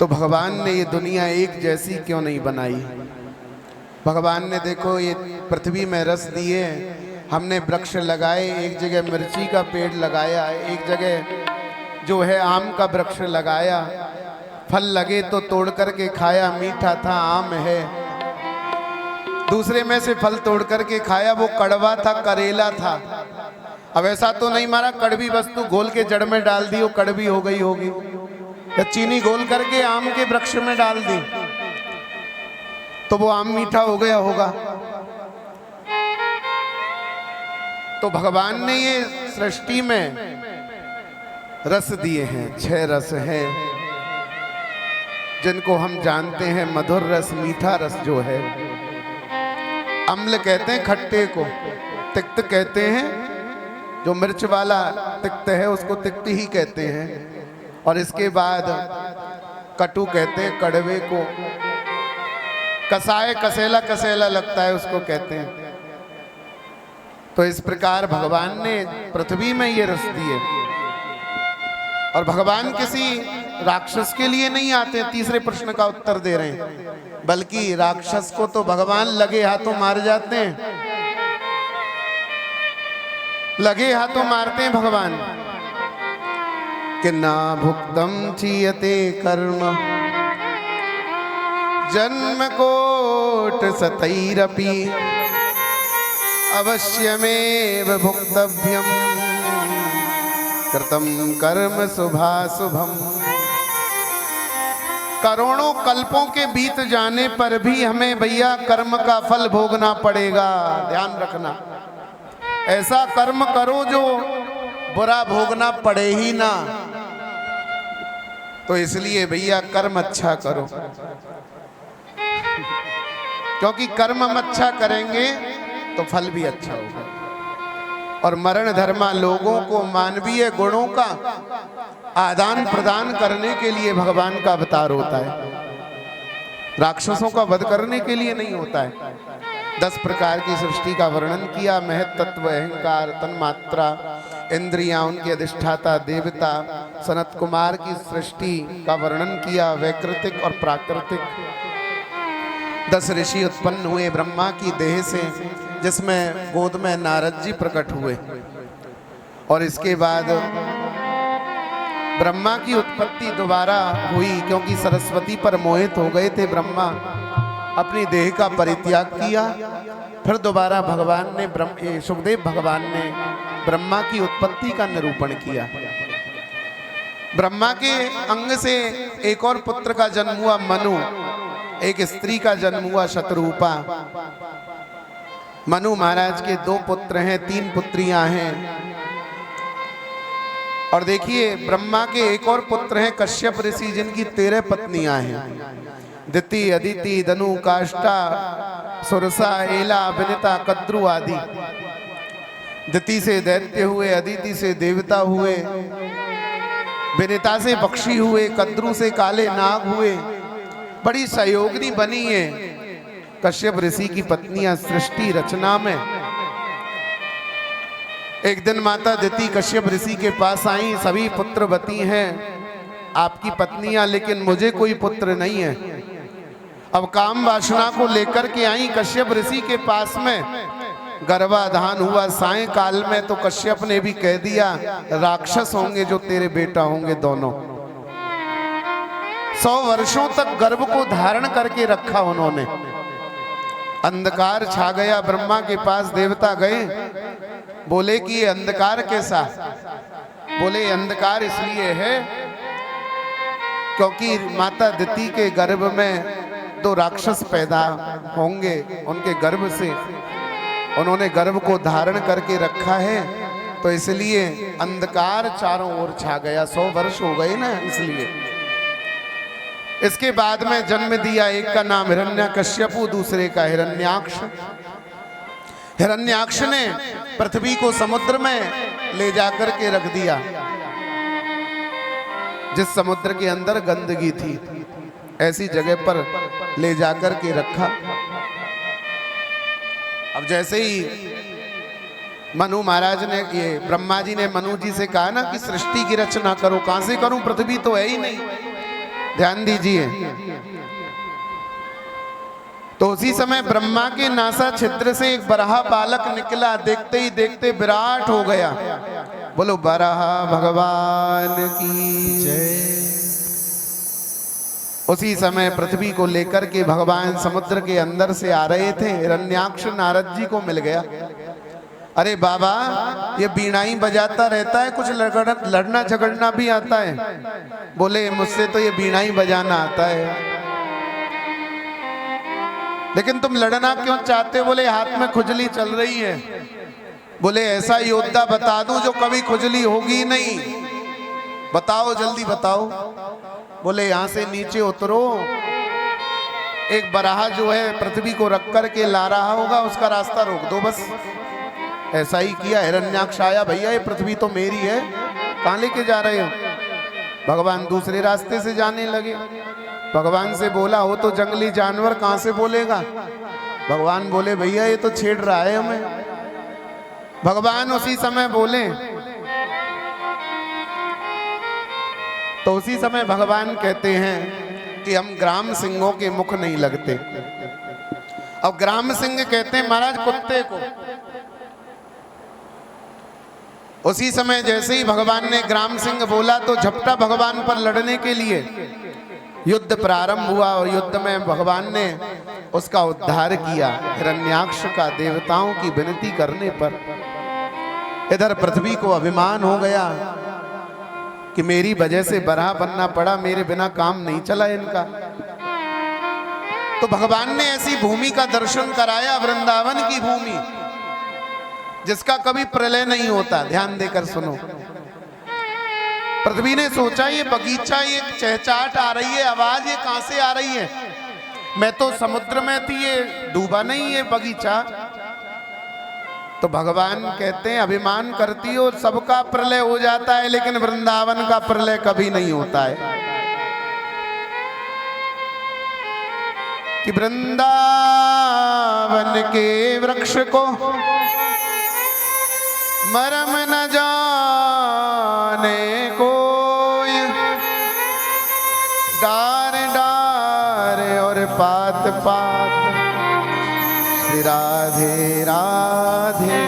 तो भगवान ने ये दुनिया एक जैसी क्यों नहीं बनाई। भगवान ने देखो ये पृथ्वी में रस दिए, हमने वृक्ष लगाए, एक जगह मिर्ची का पेड़ लगाया, एक जगह जो है आम का वृक्ष लगाया, फल लगे तो तोड़ करके खाया, मीठा था आम है। दूसरे में से फल तोड़ करके खाया, वो कड़वा था, करेला था। अब ऐसा तो नहीं मारा कड़वी वस्तु घोल के जड़ में डाल दी वो कड़वी हो गई होगी, या चीनी घोल करके आम के वृक्ष में डाल दी तो वो आम मीठा हो गया होगा। तो भगवान ने ये सृष्टि में रस दिए हैं, 6 रस हैं जिनको हम जानते हैं। मधुर रस, मीठा रस जो है, अम्ल कहते हैं खट्टे को, तिक्त कहते हैं, जो मिर्च वाला तिक्त है उसको तिक्त ही कहते हैं, और इसके बाद कटु कहते हैं कड़वे को, कसाए कसेला कसेला लगता है उसको कहते हैं। तो इस प्रकार भगवान ने पृथ्वी में ये रस दिए। और भगवान किसी राक्षस के लिए नहीं आते, तीसरे प्रश्न का उत्तर दे रहे हैं, बल्कि राक्षस को तो भगवान लगे हाथों मार जाते हैं, लगे हाथों मारते हैं भगवान। कि ना भुक्तम चीयते कर्म जन्म कोट सतैरपि अवश्यमेव भुक्तव्यम कृतम कर्म शुभाशुभम। करोड़ों कल्पों के बीत जाने पर भी हमें भैया कर्म का फल भोगना पड़ेगा, ध्यान रखना। ऐसा कर्म करो जो बुरा भोगना पड़े ही ना। तो इसलिए भैया कर्म अच्छा करो, क्योंकि कर्म हम अच्छा करेंगे तो फल भी अच्छा होगा। और मरण धर्मा लोगों को मानवीय गुणों का आदान प्रदान करने के लिए भगवान का अवतार होता है, राक्षसों का वध करने के लिए नहीं होता है। 10 प्रकार की सृष्टि का वर्णन किया, महत तत्व, अहंकार, तन्मात्रा, इंद्रियां, उनके अधिष्ठाता देवता। सनत कुमार की सृष्टि का वर्णन किया, वैकृतिक और प्राकृतिक। 10 ऋषि उत्पन्न हुए ब्रह्मा की देह से, जिसमें गोद में नारद जी प्रकट हुए। और इसके बाद ब्रह्मा की उत्पत्ति दोबारा हुई, क्योंकि सरस्वती पर मोहित हो गए थे ब्रह्मा, अपनी देह का परित्याग किया। फिर दोबारा भगवान ने सुखदेव भगवान ने ब्रह्मा की उत्पत्ति का निरूपण किया। ब्रह्मा के अंग से एक और पुत्र का जन्म हुआ मनु, एक स्त्री का जन्म हुआ शतरूपा। मनु महाराज के 2 पुत्र हैं, 3 पुत्रियां हैं। और देखिए ब्रह्मा के एक और पुत्र हैं कश्यप ऋषि, जिनकी 13 पत्नियां हैं। दिति, अदिति, दनु, काष्ठा, सुरसा, एला, विनिता, कद्रु आदि। दिति से दैत्य हुए, अदिति से देवता हुए, विनिता से पक्षी हुए, कद्रु से काले नाग हुए। बड़ी सहयोगिनी बनी है कश्यप ऋषि की पत्नियां सृष्टि रचना में। एक दिन माता दिति कश्यप ऋषि के पास आई, सभी पुत्रवती हैं आपकी पत्नियां, लेकिन मुझे कोई पुत्र नहीं है। अब काम वासना को लेकर के आई कश्यप ऋषि के पास में। गर्भाधान हुआ सायंकाल में, तो कश्यप ने भी कह दिया राक्षस होंगे जो तेरे बेटा होंगे दोनों। 100 वर्षों तक गर्भ को धारण करके रखा उन्होंने। अंधकार छा गया, ब्रह्मा के पास देवता गए, बोले कि ये अंधकार कैसा? बोले अंधकार इसलिए है क्योंकि माता दिति के गर्भ में 2 राक्षस पैदा होंगे, उनके गर्भ से उन्होंने गर्भ को धारण करके रखा है, तो इसलिए अंधकार चारों ओर छा गया। 100 वर्ष हो गए ना, इसलिए। इसके बाद में जन्म दिया, एक का नाम हिरण्यकश्यपु, दूसरे का हिरण्याक्ष। हिरण्याक्ष ने पृथ्वी को समुद्र में ले जाकर के रख दिया, जिस समुद्र के अंदर गंदगी थी, ऐसी जगह पर ले जाकर के रखा। अब जैसे ही मनु महाराज ने, ये ब्रह्मा जी ने मनु जी से कहा ना कि सृष्टि की रचना करो, कहां से करूं, पृथ्वी तो है ही नहीं। ध्यान दीजिए। तो उसी समय ब्रह्मा के नासा छिद्र से एक बराह बालक निकला, देखते ही देखते विराट हो गया। बोलो बराह भगवान की जय। उसी समय पृथ्वी को लेकर के भगवान समुद्र के अंदर से आ रहे थे। हिरण्याक्ष नारद जी को मिल गया। अरे बाबा, ये वीणा ही बजाता रहता है, कुछ लड़ना झगड़ना भी आता है? बोले मुझसे तो ये वीणा ही बजाना आता है। लेकिन तुम लड़ना क्यों चाहते हो? बोले हाथ में खुजली चल रही है। बोले ऐसा योद्धा बता दूं जो कभी खुजली होगी नहीं। बताओ, जल्दी बताओ। बोले यहाँ से नीचे उतरो, एक बराह जो है पृथ्वी को रख कर के ला रहा होगा, उसका रास्ता रोक दो बस। ऐसा ही किया। हिरण्याक्ष आया, भैया ये पृथ्वी तो मेरी है, कहाँ लेके जा रहे हो? भगवान दूसरे रास्ते से जाने लगे। भगवान से बोला, हो तो जंगली जानवर, कहाँ से बोलेगा? भगवान बोले, भैया ये तो छेड़ रहा है हमें। भगवान उसी समय बोले, तो उसी समय भगवान कहते हैं कि हम ग्राम सिंहों के मुख नहीं लगते। अब ग्राम सिंह कहते हैं महाराज कुत्ते को। उसी समय जैसे ही भगवान ने ग्राम सिंह बोला तो झपटा भगवान पर लड़ने के लिए। युद्ध प्रारंभ हुआ और युद्ध में भगवान ने उसका उद्धार किया हिरण्याक्ष का, देवताओं की विनती करने पर। इधर पृथ्वी को अभिमान हो गया कि मेरी वजह से बराह बनना पड़ा, मेरे बिना काम नहीं चला इनका। तो भगवान ने ऐसी भूमि का दर्शन कराया, वृंदावन की भूमि, जिसका कभी प्रलय नहीं होता। ध्यान देकर सुनो। पृथ्वी ने सोचा ये बगीचा, ये चहचहाट आ रही है, आवाज ये कहां से आ रही है? मैं तो समुद्र में थी, ये डूबा नहीं ये बगीचा। तो भगवान कहते हैं अभिमान करती हो, सबका प्रलय हो जाता है, लेकिन वृंदावन का प्रलय कभी नहीं होता है। कि वृंदावन के वृक्ष को मरम न जाने कोई, डार डार और पात पात, श्री राधे राधे।